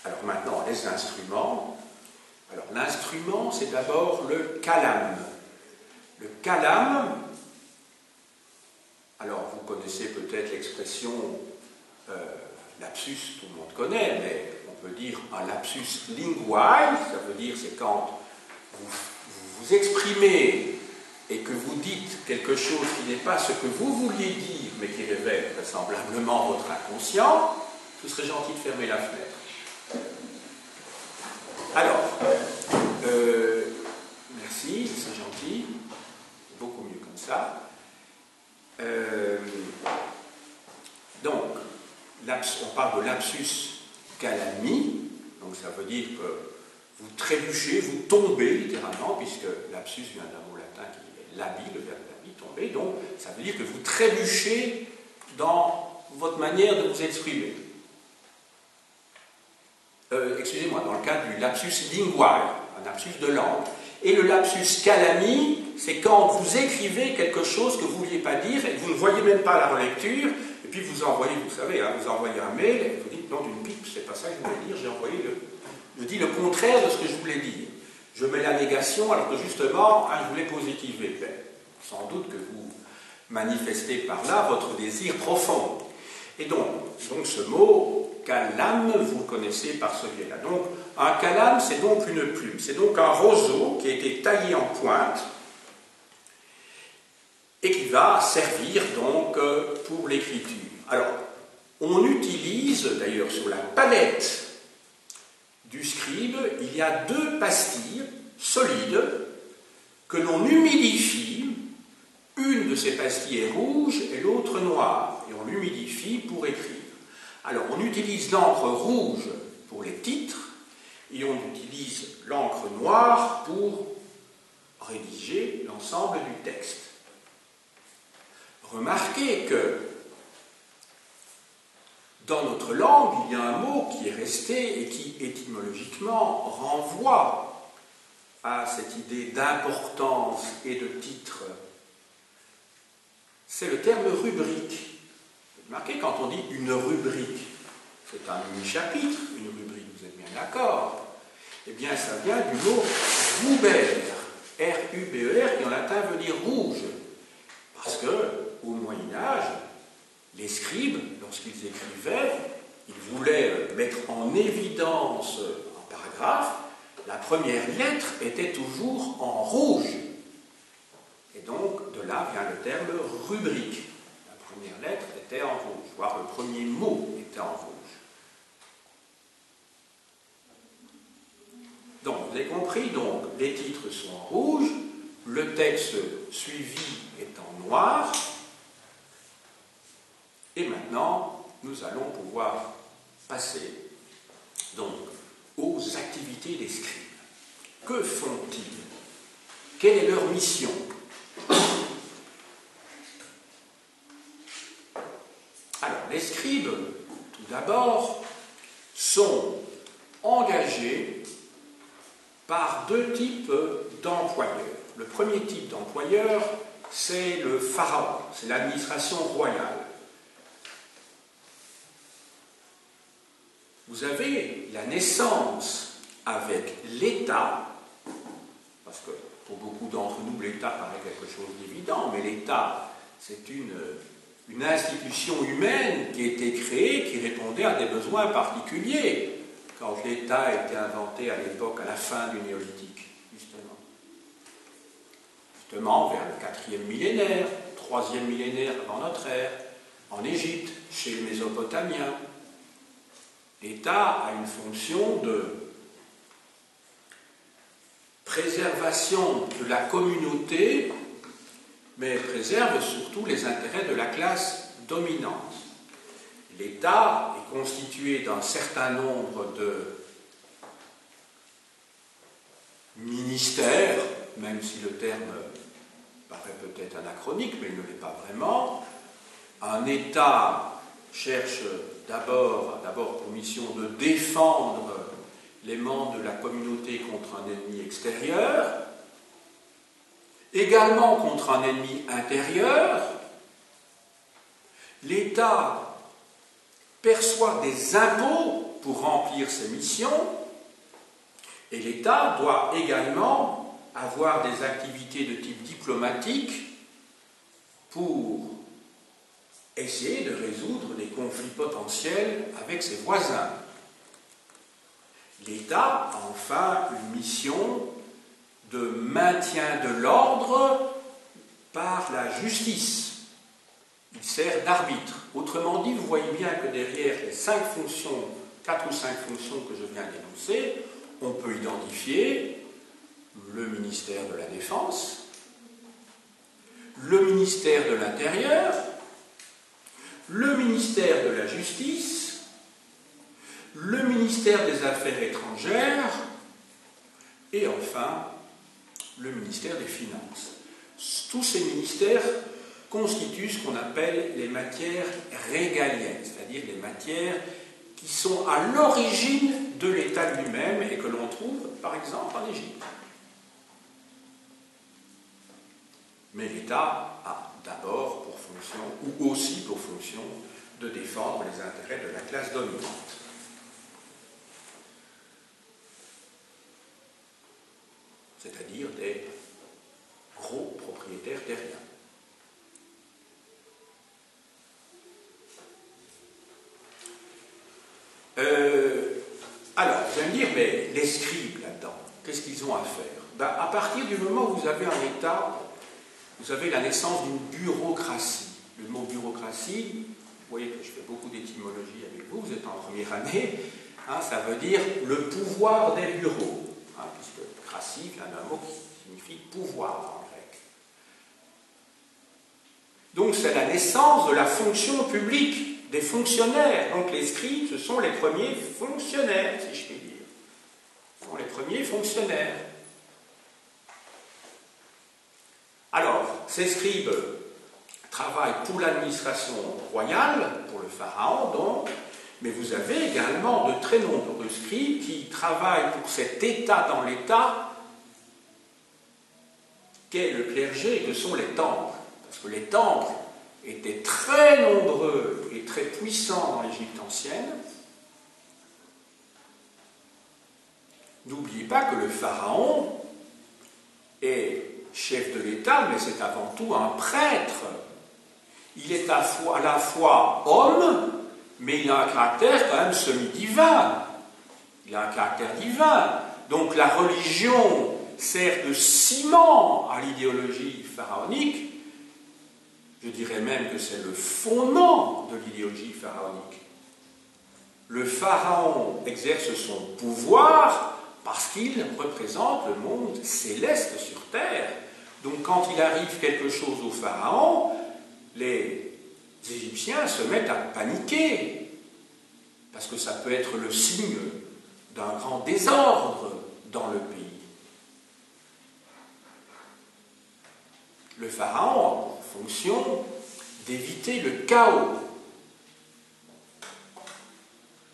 Alors maintenant, les instruments. Alors l'instrument, c'est d'abord le calame. Le calame, alors vous connaissez peut-être l'expression lapsus, tout le monde connaît, mais on peut dire un lapsus linguae, ça veut dire c'est quand vous exprimez et que vous dites quelque chose qui n'est pas ce que vous vouliez dire, mais qui révèle vraisemblablement votre inconscient. Ce serait gentil de fermer la fenêtre. Alors, merci, c'est gentil, beaucoup mieux comme ça. Donc, on parle de lapsus calami, donc ça veut dire que vous trébuchez, vous tombez littéralement, puisque lapsus vient d'un mot latin qui est labi, le verbe labi, tomber, donc ça veut dire que vous trébuchez dans votre manière de vous exprimer. Excusez-moi, dans le cas du lapsus linguae, un lapsus de langue. Et le lapsus calami, c'est quand vous écrivez quelque chose que vous ne vouliez pas dire et que vous ne voyez même pas la relecture, et puis vous envoyez, vous savez, hein, vous envoyez un mail et vous dites non, d'une pipe, c'est pas ça que je voulais dire, je dis le contraire de ce que je voulais dire. Je mets la négation alors que justement, je voulais positiver. Ben, sans doute que vous manifestez par là votre désir profond. Et donc ce mot, calame, vous le connaissez par ce biais-là. Donc, un calame, c'est donc une plume. C'est donc un roseau qui a été taillé en pointe et qui va servir donc pour l'écriture. Alors, on utilise, d'ailleurs, sur la palette du scribe, il y a 2 pastilles solides que l'on humidifie. Une de ces pastilles est rouge et l'autre noire. Et on l'humidifie pour écrire. Alors, on utilise l'encre rouge pour les titres et on utilise l'encre noire pour rédiger l'ensemble du texte. Remarquez que dans notre langue, il y a un mot qui est resté et qui, étymologiquement, renvoie à cette idée d'importance et de titre. C'est le terme rubrique. Remarquez, quand on dit une rubrique, c'est un mini-chapitre, une rubrique, vous êtes bien d'accord? Eh bien, ça vient du mot ruber, R-U-B-E-R, qui en latin veut dire rouge. Parce que, au Moyen-Âge, les scribes, lorsqu'ils écrivaient, ils voulaient mettre en évidence un paragraphe, la première lettre était toujours en rouge. Et donc, de là vient le terme rubrique. La première lettre était en rouge, voire le premier mot était en rouge. Donc, vous avez compris, donc, les titres sont en rouge, le texte suivi est en noir, et maintenant, nous allons pouvoir passer donc aux activités des scribes. Que font-ils? Quelle est leur mission? Alors, les scribes, tout d'abord, sont engagés par deux types d'employeurs. Le premier type d'employeur, c'est le pharaon, c'est l'administration royale. Vous avez la naissance avec l'État, parce que pour beaucoup d'entre nous, l'État paraît quelque chose d'évident, mais l'État, c'est une institution humaine qui a été créée, qui répondait à des besoins particuliers, quand l'État a été inventé à l'époque, à la fin du néolithique, justement. Justement, vers le 4e millénaire, 3e millénaire avant notre ère, en Égypte, chez les Mésopotamiens, l'État a une fonction de préservation de la communauté, mais préserve surtout les intérêts de la classe dominante. L'État est constitué d'un certain nombre de ministères, même si le terme paraît peut-être anachronique, mais il ne l'est pas vraiment. Un État cherche d'abord pour mission de défendre les membres de la communauté contre un ennemi extérieur, également contre un ennemi intérieur. L'État perçoit des impôts pour remplir ses missions, et l'État doit également avoir des activités de type diplomatique pour essayer de résoudre des conflits potentiels avec ses voisins. L'État a enfin une mission de maintien de l'ordre par la justice. Il sert d'arbitre. Autrement dit, vous voyez bien que derrière les 4 ou 5 fonctions que je viens d'énoncer, on peut identifier le ministère de la Défense, le ministère de l'Intérieur, le ministère de la Justice, le ministère des Affaires étrangères et enfin le ministère des Finances. Tous ces ministères constituent ce qu'on appelle les matières régaliennes, c'est-à-dire les matières qui sont à l'origine de l'État lui-même et que l'on trouve par exemple en Égypte. Mais l'État a d'abord pour fonction, ou aussi pour fonction, de défendre les intérêts de la classe dominante. C'est-à-dire des gros propriétaires terriens. Alors, vous allez me dire, mais les scribes là-dedans, qu'est-ce qu'ils ont à faire? Ben, à partir du moment où vous avez un État, vous avez la naissance d'une bureaucratie. Le mot bureaucratie, vous voyez que je fais beaucoup d'étymologie avec vous, vous êtes en première année, hein, ça veut dire le pouvoir des bureaux, hein, puisque cratie vient d'un mot qui signifie pouvoir en grec. Donc c'est la naissance de la fonction publique, des fonctionnaires. Donc les scribes, ce sont les premiers fonctionnaires, si je puis dire. Ce sont les premiers fonctionnaires. Alors, ces scribes travaillent pour l'administration royale, pour le pharaon donc, mais vous avez également de très nombreux scribes qui travaillent pour cet État dans l'État qu'est le clergé et que sont les temples. Parce que les temples étaient très nombreux et très puissants dans l'Égypte ancienne, n'oubliez pas que le pharaon est chef de l'État, mais c'est avant tout un prêtre. Il est à la fois homme, mais il a un caractère quand même semi-divin. Il a un caractère divin. Donc la religion sert de ciment à l'idéologie pharaonique. Je dirais même que c'est le fondement de l'idéologie pharaonique. Le pharaon exerce son pouvoir parce qu'il représente le monde céleste sur terre. Donc quand il arrive quelque chose au pharaon, les Égyptiens se mettent à paniquer, parce que ça peut être le signe d'un grand désordre dans le pays. Le pharaon a pour fonction d'éviter le chaos.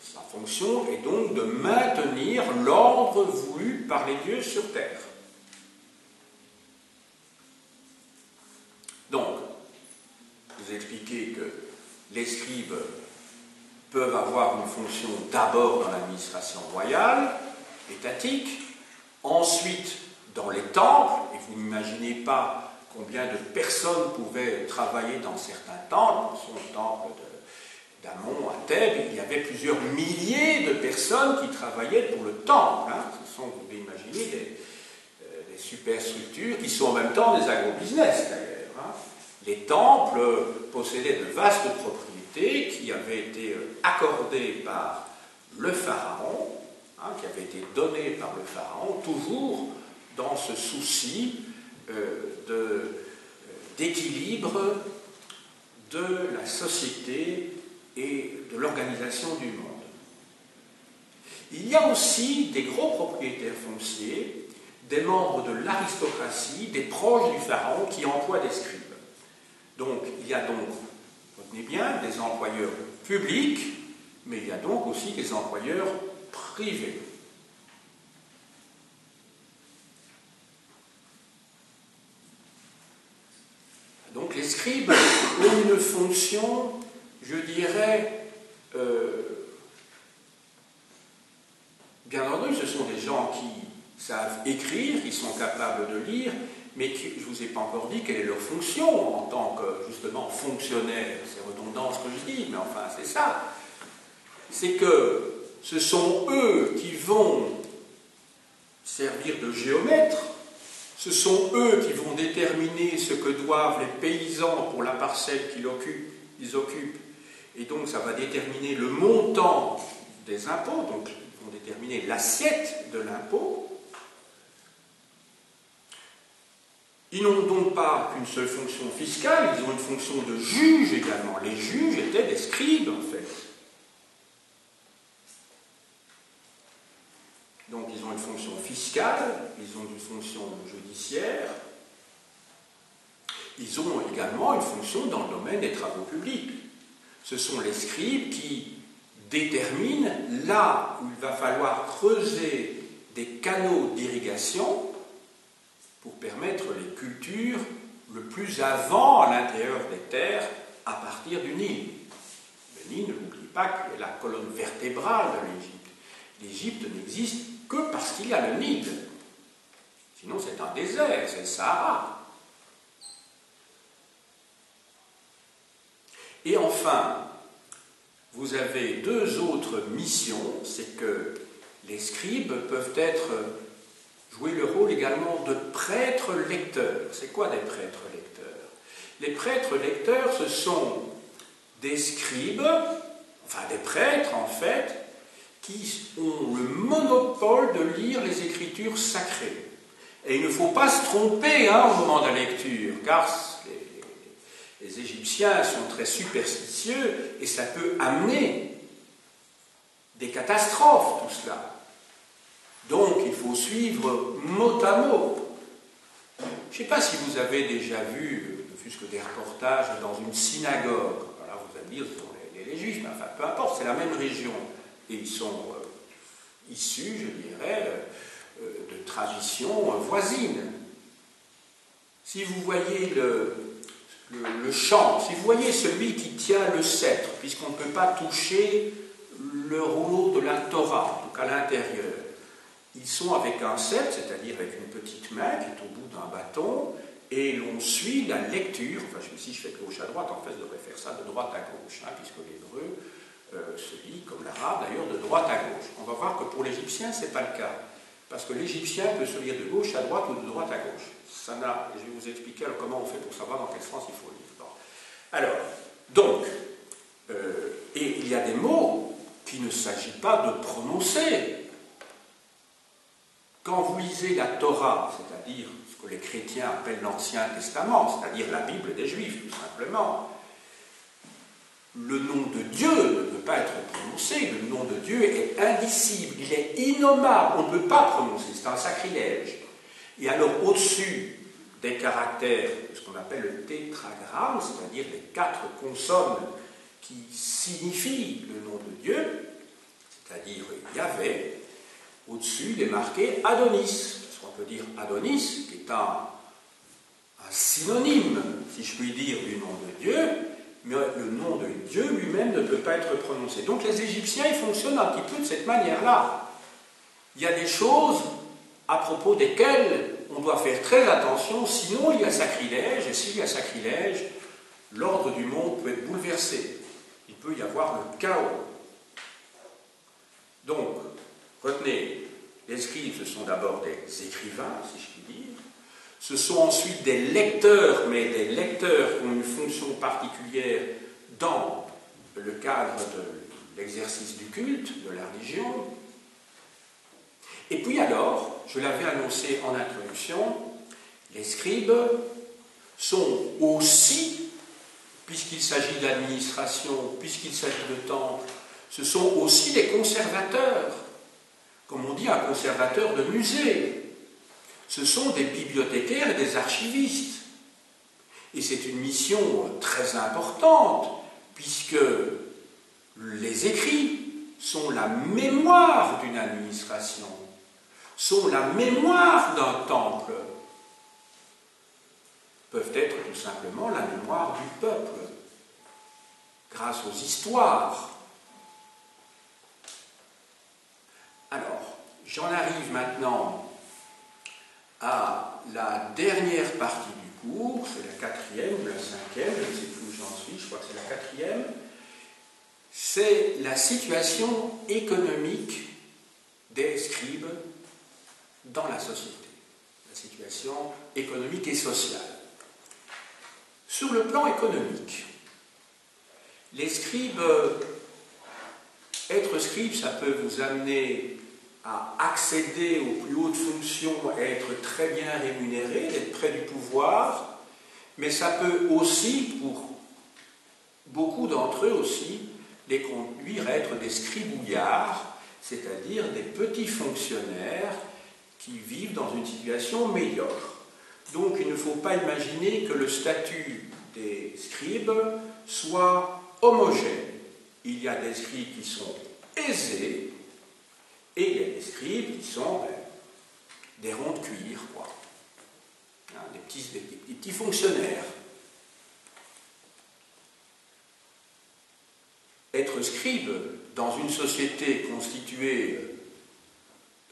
Sa fonction est donc de maintenir l'ordre voulu par les dieux sur terre. Donc, vous expliquez que les scribes peuvent avoir une fonction d'abord dans l'administration royale, étatique, ensuite dans les temples, et vous n'imaginez pas combien de personnes pouvaient travailler dans certains temples. Dans son temple d'Amon à Thèbes, il y avait plusieurs milliers de personnes qui travaillaient pour le temple. Ce sont, vous pouvez imaginer, des superstructures qui sont en même temps des agrobusiness d'ailleurs. Les temples possédaient de vastes propriétés qui avaient été accordées par le pharaon, qui avaient été données par le pharaon, toujours dans ce souci d'équilibre de la société et de l'organisation du monde. Il y a aussi des gros propriétaires fonciers, des membres de l'aristocratie, des proches du pharaon qui emploient des scribes. Donc, il y a donc, retenez bien, des employeurs publics, mais il y a donc aussi des employeurs privés. Donc, les scribes ont une fonction, je dirais, bien entendu, ce sont des gens qui savent écrire, qui sont capables de lire, mais je ne vous ai pas encore dit quelle est leur fonction en tant que, justement, fonctionnaire. C'est redondant ce que je dis, mais enfin, c'est ça. C'est que ce sont eux qui vont servir de géomètres, ce sont eux qui vont déterminer ce que doivent les paysans pour la parcelle qu'ils occupent, et donc ça va déterminer le montant des impôts, donc ils vont déterminer l'assiette de l'impôt. Ils n'ont donc pas qu'une seule fonction fiscale, ils ont une fonction de juge également. Les juges étaient des scribes, en fait. Donc ils ont une fonction fiscale, ils ont une fonction judiciaire, ils ont également une fonction dans le domaine des travaux publics. Ce sont les scribes qui déterminent là où il va falloir creuser des canaux d'irrigation pour permettre les cultures le plus avant à l'intérieur des terres à partir du Nil. Le Nil, ne l'oubliez pas, est la colonne vertébrale de l'Égypte. L'Égypte n'existe que parce qu'il y a le Nil. Sinon, c'est un désert, c'est le Sahara. Et enfin, vous avez deux autres missions, c'est que les scribes peuvent jouer le rôle également de prêtres lecteurs. C'est quoi des prêtres lecteurs? Les prêtres lecteurs, ce sont des scribes, enfin des prêtres en fait, qui ont le monopole de lire les écritures sacrées. Et il ne faut pas se tromper au moment de la lecture, car les Égyptiens sont très superstitieux et ça peut amener des catastrophes, tout cela. Donc, il faut suivre mot à mot. Je ne sais pas si vous avez déjà vu, ne fût-ce que des reportages dans une synagogue. Voilà, vous allez dire, ce sont les Juifs, mais enfin, peu importe, c'est la même région. Et ils sont issus, je dirais, de traditions voisines. Si vous voyez le chant, si vous voyez celui qui tient le sceptre, puisqu'on ne peut pas toucher le rouleau de la Torah, donc à l'intérieur, Ils sont avec un ceps, c'est-à-dire avec une petite main qui est au bout d'un bâton, et l'on suit la lecture, enfin ici je fais de gauche à droite, en fait je devrais faire ça de droite à gauche, puisque l'hébreu se lit, comme l'arabe d'ailleurs, de droite à gauche. On va voir que pour l'Égyptien, ce n'est pas le cas, parce que l'Égyptien peut se lire de gauche à droite ou de droite à gauche. Je vais vous expliquer alors comment on fait pour savoir dans quel sens il faut lire. Bon. Alors, donc, et il y a des mots qu'il ne s'agit pas de prononcer. Quand vous lisez la Torah, c'est-à-dire ce que les chrétiens appellent l'Ancien Testament, c'est-à-dire la Bible des Juifs, tout simplement, le nom de Dieu ne peut pas être prononcé, le nom de Dieu est indicible, il est innommable, on ne peut pas prononcer, c'est un sacrilège. Et alors au-dessus des caractères, ce qu'on appelle le tétragramme, c'est-à-dire les 4 consonnes qui signifient le nom de Dieu, c'est-à-dire Yahvé, au-dessus, il est marqué Adonis. Parce qu'on peut dire Adonis, qui est un synonyme, si je puis dire, du nom de Dieu, mais le nom de Dieu lui-même ne peut pas être prononcé. Donc les Égyptiens, ils fonctionnent un petit peu de cette manière-là. Il y a des choses à propos desquelles on doit faire très attention, sinon il y a sacrilège, et s'il y a sacrilège, l'ordre du monde peut être bouleversé. Il peut y avoir le chaos. Donc, retenez, les scribes, ce sont d'abord des écrivains, si je puis dire. Ce sont ensuite des lecteurs, mais des lecteurs qui ont une fonction particulière dans le cadre de l'exercice du culte, de la religion. Et puis alors, je l'avais annoncé en introduction, les scribes sont aussi, puisqu'il s'agit d'administration, puisqu'il s'agit de temple, ce sont aussi des conservateurs. Comme on dit, un conservateur de musée. Ce sont des bibliothécaires et des archivistes. Et c'est une mission très importante, puisque les écrits sont la mémoire d'une administration, sont la mémoire d'un temple, peuvent être tout simplement la mémoire du peuple, grâce aux histoires. Alors, j'en arrive maintenant à la dernière partie du cours, c'est la 4e ou la 5e, je ne sais plus où j'en suis, je crois que c'est la 4e. C'est la situation économique des scribes dans la société, la situation économique et sociale. Sur le plan économique, les scribes, être scribe, ça peut vous amener à accéder aux plus hautes fonctions, à être très bien rémunéré, d'être près du pouvoir, mais ça peut aussi, pour beaucoup d'entre eux aussi, les conduire à être des scribouillards, c'est-à-dire des petits fonctionnaires qui vivent dans une situation médiocre. Donc il ne faut pas imaginer que le statut des scribes soit homogène. Il y a des scribes qui sont aisés, et il y a des scribes qui sont des ronds de cuir, quoi. Des petits fonctionnaires. Être scribe dans une société constituée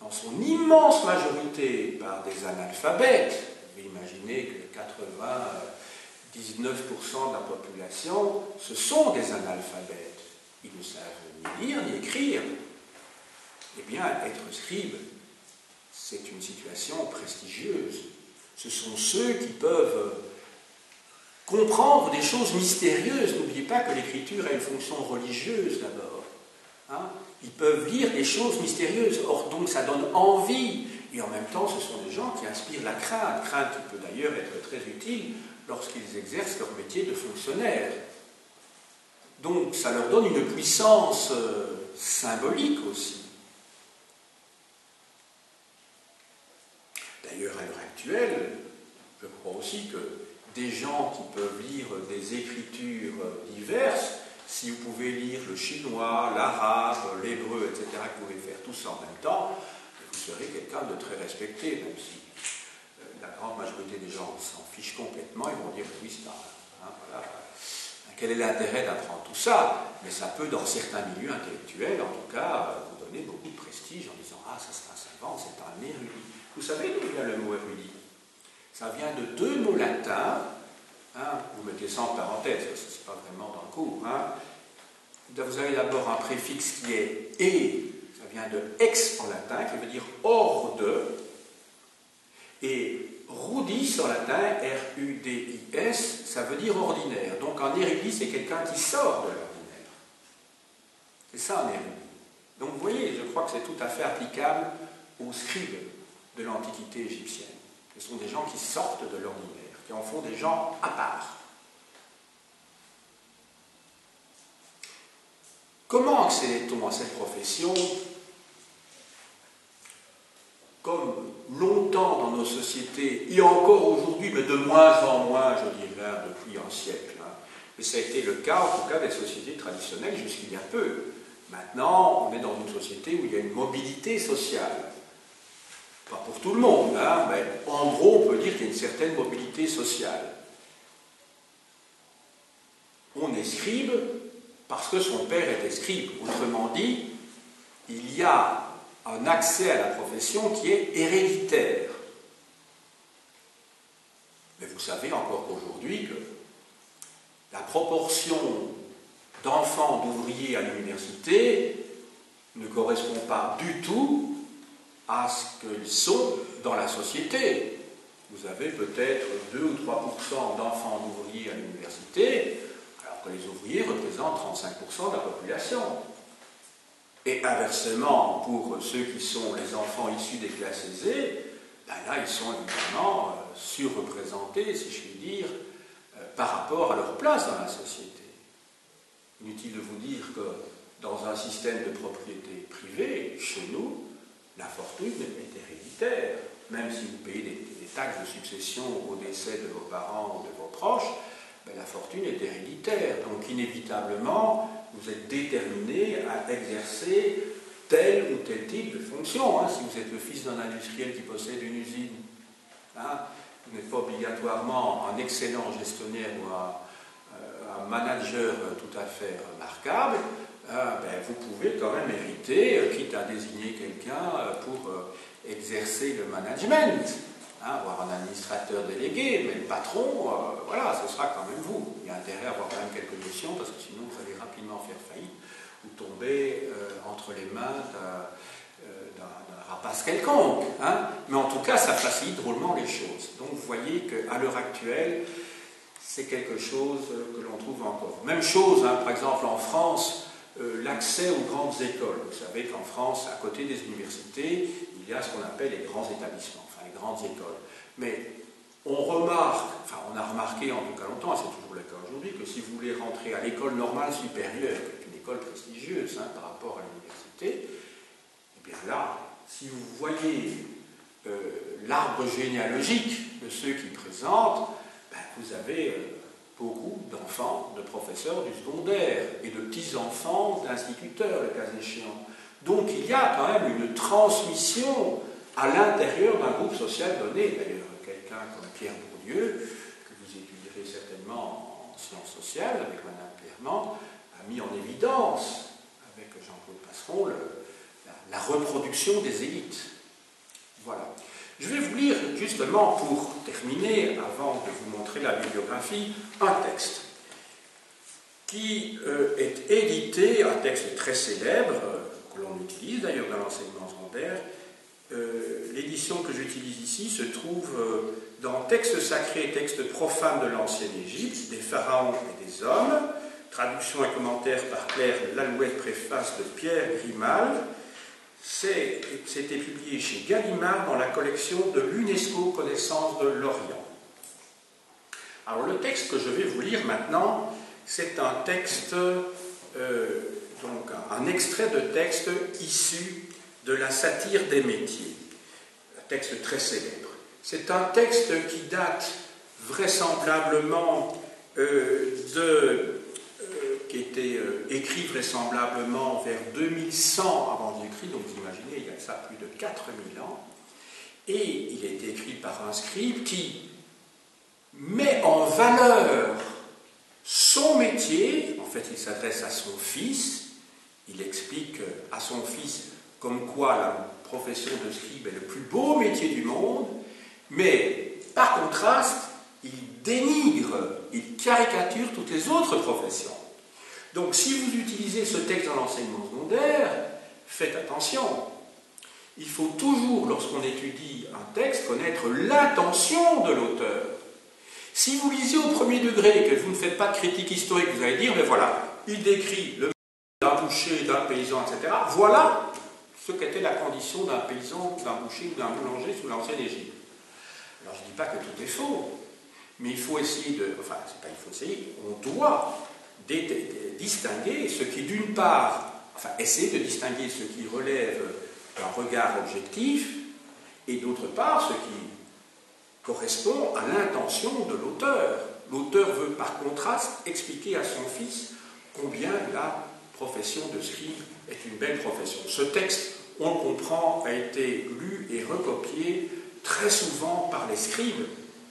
dans son immense majorité par des analphabètes, vous imaginez que 99% de la population, ce sont des analphabètes. Ils ne savent ni lire ni écrire. Eh bien, être scribe, c'est une situation prestigieuse. Ce sont ceux qui peuvent comprendre des choses mystérieuses. N'oubliez pas que l'écriture a une fonction religieuse d'abord. Ils peuvent lire des choses mystérieuses. Or, donc, ça donne envie. Et en même temps, ce sont des gens qui inspirent la crainte. Crainte qui peut d'ailleurs être très utile lorsqu'ils exercent leur métier de fonctionnaire. Donc, ça leur donne une puissance symbolique aussi. D'ailleurs, à l'heure actuelle, je crois aussi que des gens qui peuvent lire des écritures diverses, si vous pouvez lire le chinois, l'arabe, l'hébreu, etc., que vous pouvez faire tout ça en même temps, vous serez quelqu'un de très respecté, même si la grande majorité des gens s'en fichent complètement, ils vont dire oui, c'est voilà. Quel est l'intérêt d'apprendre tout ça? Mais ça peut, dans certains milieux intellectuels, en tout cas, vous donner beaucoup de prestige en disant « Ah, ça c'est un savant, c'est un érudit ». Vous savez d'où vient le mot érudit? Ça vient de deux mots latins, hein, vous mettez ça en parenthèse, ce n'est pas vraiment dans le cours. Hein. Vous avez d'abord un préfixe qui est « et », ça vient de « ex » en latin, qui veut dire « hors de », et « rudis » en latin, R-U-D-I-S, ça veut dire « ordinaire ». Donc un érudit, c'est quelqu'un qui sort de l'ordinaire. C'est ça un érudit. Donc vous voyez, je crois que c'est tout à fait applicable aux scribes de l'Antiquité égyptienne. Ce sont des gens qui sortent de l'ordinaire, qui en font des gens à part. Comment accède-t-on à cette profession? Comme longtemps dans nos sociétés, et encore aujourd'hui, mais de moins en moins, je dirais, depuis un siècle. Hein. Et ça a été le cas, en tout cas, des sociétés traditionnelles jusqu'il y a peu. Maintenant, on est dans une société où il y a une mobilité sociale. Pas pour tout le monde, hein, mais en gros, on peut dire qu'il y a une certaine mobilité sociale. On est scribe parce que son père était scribe. Autrement dit, il y a un accès à la profession qui est héréditaire. Mais vous savez encore qu'aujourd'hui, que la proportion d'enfants d'ouvriers à l'université ne correspond pas du tout à ce qu'ils sont dans la société. Vous avez peut-être 2 ou 3% d'enfants d'ouvriers à l'université, alors que les ouvriers représentent 35% de la population. Et inversement, pour ceux qui sont les enfants issus des classes aisées, ben là, ils sont évidemment surreprésentés, si je puis dire, par rapport à leur place dans la société. Inutile de vous dire que dans un système de propriété privée, chez nous, la fortune est héréditaire. Même si vous payez des taxes de succession au décès de vos parents ou de vos proches, ben la fortune est héréditaire. Donc inévitablement, vous êtes déterminé à exercer tel ou tel type de fonction. Hein. Si vous êtes le fils d'un industriel qui possède une usine, hein, vous n'êtes pas obligatoirement un excellent gestionnaire ou un manager tout à fait remarquable, ben, vous pouvez quand même hériter, quitte à désigner quelqu'un pour exercer le management, hein, avoir un administrateur délégué, mais le patron, voilà, ce sera quand même vous. Il y a intérêt à avoir quand même quelques notions, parce que sinon vous allez rapidement faire faillite ou tomber entre les mains d'un rapace quelconque. Hein. Mais en tout cas, ça facilite drôlement les choses. Donc vous voyez qu'à l'heure actuelle, c'est quelque chose que l'on trouve encore. Même chose, hein, par exemple en France, l'accès aux grandes écoles. Vous savez qu'en France, à côté des universités, il y a ce qu'on appelle les grands établissements, enfin les grandes écoles. Mais on remarque, enfin on a remarqué en tout cas longtemps, et c'est toujours le cas aujourd'hui, que si vous voulez rentrer à l'école normale supérieure, qui est une école prestigieuse hein, par rapport à l'université, et bien là, si vous voyez l'arbre généalogique de ceux qui présentent, ben, vous avez beaucoup d'enfants, de professeurs du secondaire et de petits-enfants d'instituteurs, le cas échéant. Donc il y a quand même une transmission à l'intérieur d'un groupe social donné. D'ailleurs, quelqu'un comme Pierre Bourdieu, que vous étudierez certainement en sciences sociales avec Madame Clermont, a mis en évidence, avec Jean-Claude Passeron, la reproduction des élites. Voilà. Je vais vous lire, justement, pour terminer, avant de vous montrer la bibliographie, un texte qui est édité, un texte très célèbre, que l'on utilise d'ailleurs dans l'enseignement secondaire. L'édition que j'utilise ici se trouve dans Textes sacrés et textes profanes de l'ancienne Égypte, des pharaons et des hommes, traduction et commentaire par Claire Lalouette, préface de Pierre Grimal. C'était publié chez Gallimard dans la collection de l'UNESCO Connaissance de l'Orient. Alors le texte que je vais vous lire maintenant, c'est un texte, donc un extrait de texte issu de la satire des métiers, un texte très célèbre. C'est un texte qui date vraisemblablement qui était écrit vraisemblablement vers 2100 avant Jésus-Christ, donc vous imaginez, il y a ça plus de 4000 ans, et il a été écrit par un scribe qui met en valeur son métier. En fait, il s'adresse à son fils, il explique à son fils comme quoi la profession de scribe est le plus beau métier du monde, mais par contraste, il dénigre, il caricature toutes les autres professions. Donc si vous utilisez ce texte dans l'enseignement secondaire, faites attention. Il faut toujours, lorsqu'on étudie un texte, connaître l'intention de l'auteur. Si vous lisez au premier degré et que vous ne faites pas de critique historique, vous allez dire, mais voilà, il décrit le d'un boucher, d'un paysan, etc. Voilà ce qu'était la condition d'un paysan, d'un boucher ou d'un boulanger sous l'Ancienne Égypte. Alors je ne dis pas que tout est faux, mais il faut essayer de... Enfin, c'est pas il faut essayer, on doit distinguer ce qui, d'une part, enfin, essayer de distinguer ce qui relève d'un regard objectif, et d'autre part, ce qui correspond à l'intention de l'auteur. L'auteur veut, par contraste, expliquer à son fils combien la profession de scribe est une belle profession. Ce texte, on le comprend, a été lu et recopié très souvent par les scribes.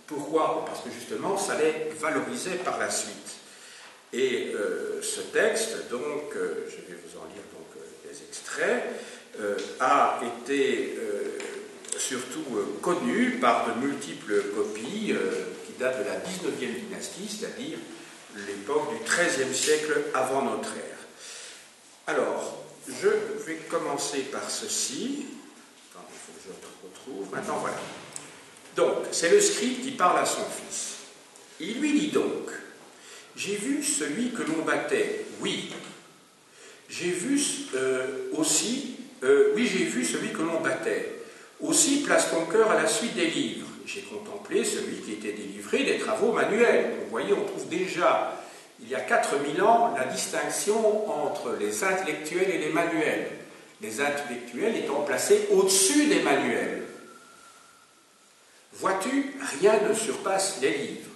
Pourquoi? Parce que justement, ça les valorisait par la suite. Et ce texte, donc, je vais vous en lire donc, des extraits, a été surtout connu par de multiples copies qui datent de la 19e dynastie, c'est-à-dire l'époque du XIIIe siècle avant notre ère. Alors, je vais commencer par ceci. Attendez, il faut que je le retrouve. Maintenant, voilà. Donc, c'est le scribe qui parle à son fils. Il lui dit donc, « J'ai vu celui que l'on battait, oui. J'ai vu j'ai vu celui que l'on battait. Aussi, place ton cœur à la suite des livres. J'ai contemplé celui qui était délivré des travaux manuels. » Vous voyez, on trouve déjà, il y a 4000 ans, la distinction entre les intellectuels et les manuels. Les intellectuels étant placés au-dessus des manuels. Vois-tu, rien ne surpasse les livres.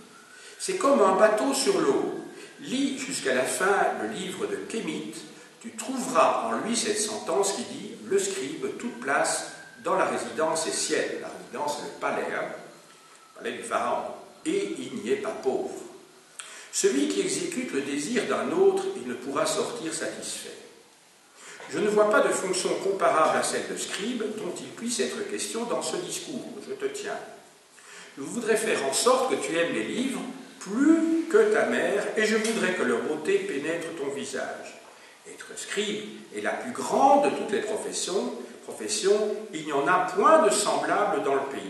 C'est comme un bateau sur l'eau. Lis jusqu'à la fin le livre de Kémite, tu trouveras en lui cette sentence qui dit « Le scribe, toute place dans la résidence est ciel. » La résidence, c'est le palais, le palais du pharaon. Et il n'y est pas pauvre. Celui qui exécute le désir d'un autre, il ne pourra sortir satisfait. Je ne vois pas de fonction comparable à celle de scribe dont il puisse être question dans ce discours. Je te tiens. Je voudrais faire en sorte que tu aimes les livres plus que ta mère, et je voudrais que leur beauté pénètre ton visage. Être scribe est la plus grande de toutes les professions, il n'y en a point de semblable dans le pays.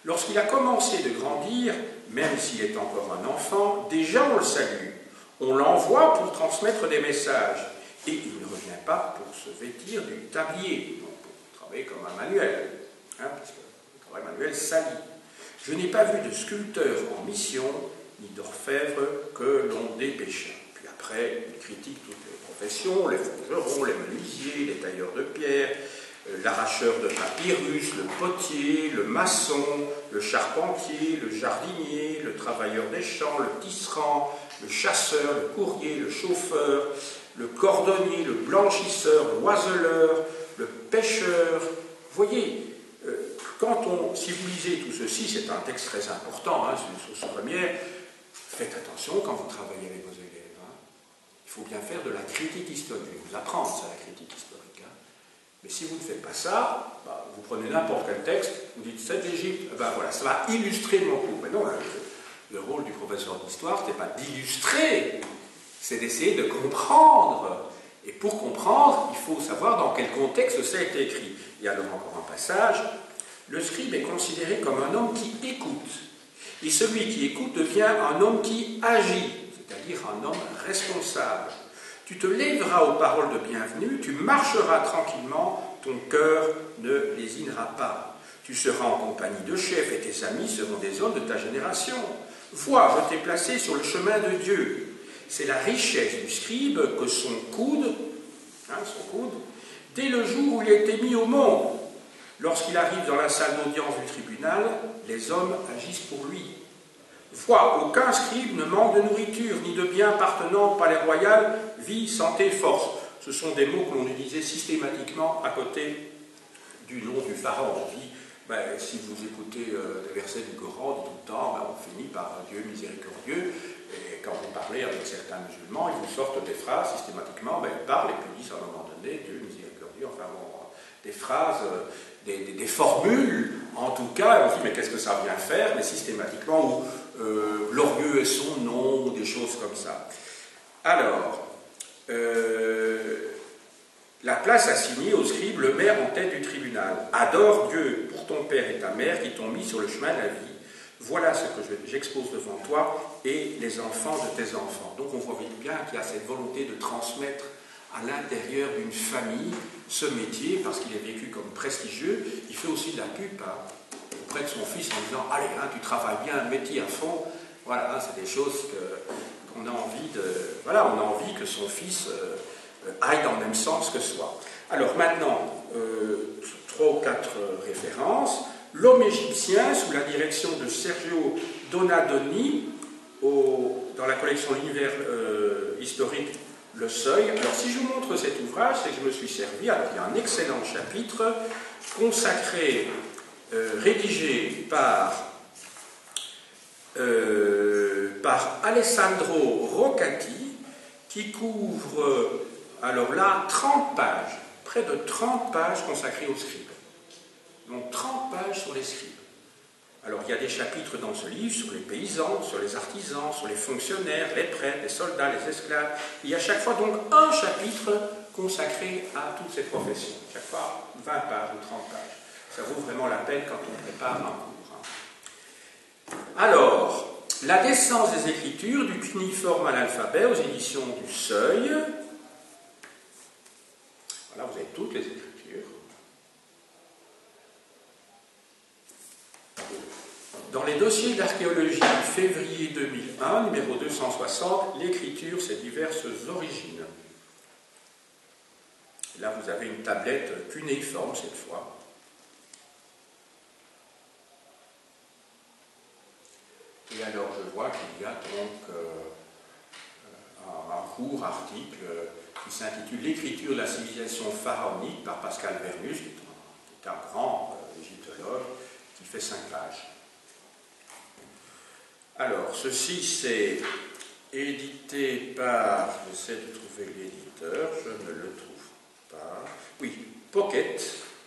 Lorsqu'il a commencé de grandir, même s'il est encore un enfant, déjà on le salue. On l'envoie pour transmettre des messages, et il ne revient pas pour se vêtir du tablier, donc pour travailler comme un manuel, parce que le travail manuel salit. Je n'ai pas vu de sculpteur en mission, ni d'orfèvre que l'on dépêcha. Puis après, il critique toutes les professions, les forgerons, les menuisiers, les tailleurs de pierre, l'arracheur de papyrus, le potier, le maçon, le charpentier, le jardinier, le travailleur des champs, le tisserand, le chasseur, le courrier, le chauffeur, le cordonnier, le blanchisseur, l'oiseleur, le pêcheur. Vous voyez, si vous lisez tout ceci, c'est un texte très important, c'est une source première, faites attention quand vous travaillez avec vos élèves. Il faut bien faire de la critique historique. Je vais vous apprendre ça, la critique historique. Mais si vous ne faites pas ça, vous prenez n'importe quel texte, vous dites c'est d'Égypte, voilà, ça va illustrer mon cours. Mais non, le rôle du professeur d'histoire, ce n'est pas d'illustrer, c'est d'essayer de comprendre. Et pour comprendre, il faut savoir dans quel contexte ça a été écrit. Il y a donc encore un passage. Le scribe est considéré comme un homme qui écoute. Et celui qui écoute devient un homme qui agit, c'est-à-dire un homme responsable. Tu te lèveras aux paroles de bienvenue, tu marcheras tranquillement, ton cœur ne lésinera pas. Tu seras en compagnie de chefs et tes amis seront des hommes de ta génération. Vois, je t'ai placé sur le chemin de Dieu. C'est la richesse du scribe que son coude, dès le jour où il a été mis au monde. Lorsqu'il arrive dans la salle d'audience du tribunal, les hommes agissent pour lui. Vois, aucun scribe ne manque de nourriture, ni de biens appartenant au palais royal, vie, santé, force. Ce sont des mots que l'on utilisait systématiquement à côté du nom du pharaon. On dit, si vous écoutez les versets du Coran tout le temps, on finit par Dieu miséricordieux. Et quand vous parlez avec certains musulmans, ils vous sortent des phrases systématiquement, ils parlent et puis disent à un moment donné, Dieu miséricordieux, enfin bon. des phrases, des formules, en tout cas, on se dit mais qu'est-ce que ça vient faire, mais systématiquement, ou glorieux est son nom, ou des choses comme ça. Alors, la place assignée au scribe, le maire en tête du tribunal. Adore Dieu pour ton père et ta mère qui t'ont mis sur le chemin de la vie. Voilà ce que j'expose devant toi et les enfants de tes enfants. Donc on voit bien qu'il y a cette volonté de transmettre à l'intérieur d'une famille ce métier, parce qu'il est vécu comme prestigieux. Il fait aussi de la pub auprès de son fils en disant « Allez, hein, tu travailles bien, mets-y à fond. » Voilà, c'est des choses qu'on a envie de... Voilà, on a envie que son fils aille dans le même sens que soi. Alors maintenant, 3 ou 4 références. L'homme égyptien, sous la direction de Sergio Donadoni, dans la collection L'univers historique, Le Seuil. Alors si je vous montre cet ouvrage, c'est que je me suis servi, alors il y a un excellent chapitre consacré, rédigé par Alessandro Roccati, qui couvre, alors là, 30 pages, près de 30 pages consacrées aux scribes. Donc 30 pages sur les scribes. Alors il y a des chapitres dans ce livre sur les paysans, sur les artisans, sur les fonctionnaires, les prêtres, les soldats, les esclaves. Il y a chaque fois donc un chapitre consacré à toutes ces professions. Chaque fois 20 pages ou 30 pages. Ça vaut vraiment la peine quand on prépare un cours. Alors, la descente des Écritures du cuneiforme à l'alphabet aux éditions du Seuil. Voilà, vous avez toutes les Écritures. Dans les dossiers d'archéologie février 2001, numéro 260, l'écriture, ses diverses origines. Là, vous avez une tablette cunéiforme cette fois. Et alors, je vois qu'il y a donc un court article qui s'intitule « L'écriture de la civilisation pharaonique » par Pascal Vernus, qui est un grand égyptologue, qui fait 5 pages. Alors, ceci c'est édité par, j'essaie de trouver l'éditeur, je ne le trouve pas. Oui, Pocket.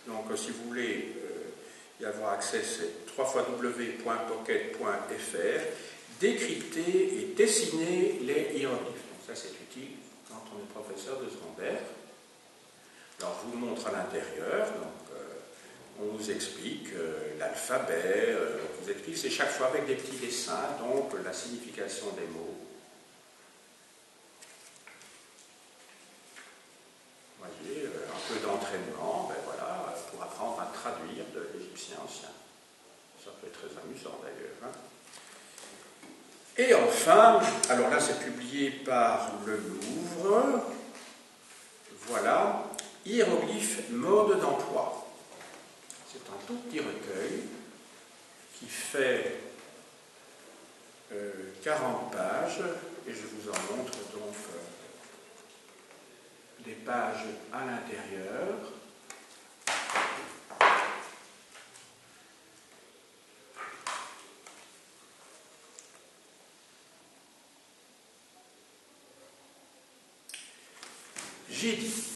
Donc, si vous voulez y avoir accès, c'est www.pocket.fr. Décrypter et dessiner les hiéroglyphes. Donc, ça, c'est utile quand on est professeur de secondaire. Alors, je vous le montre à l'intérieur. On vous explique l'alphabet, on vous explique, c'est chaque fois avec des petits dessins, donc la signification des mots. Vous voyez, un peu d'entraînement, ben voilà, pour apprendre à traduire de l'égyptien ancien. Ça peut être très amusant d'ailleurs. Hein. Et enfin, alors là c'est publié par le Louvre, voilà, hiéroglyphes, mode d'emploi. C'est un tout petit recueil qui fait 40 pages, et je vous en montre donc des pages à l'intérieur. J'ai dit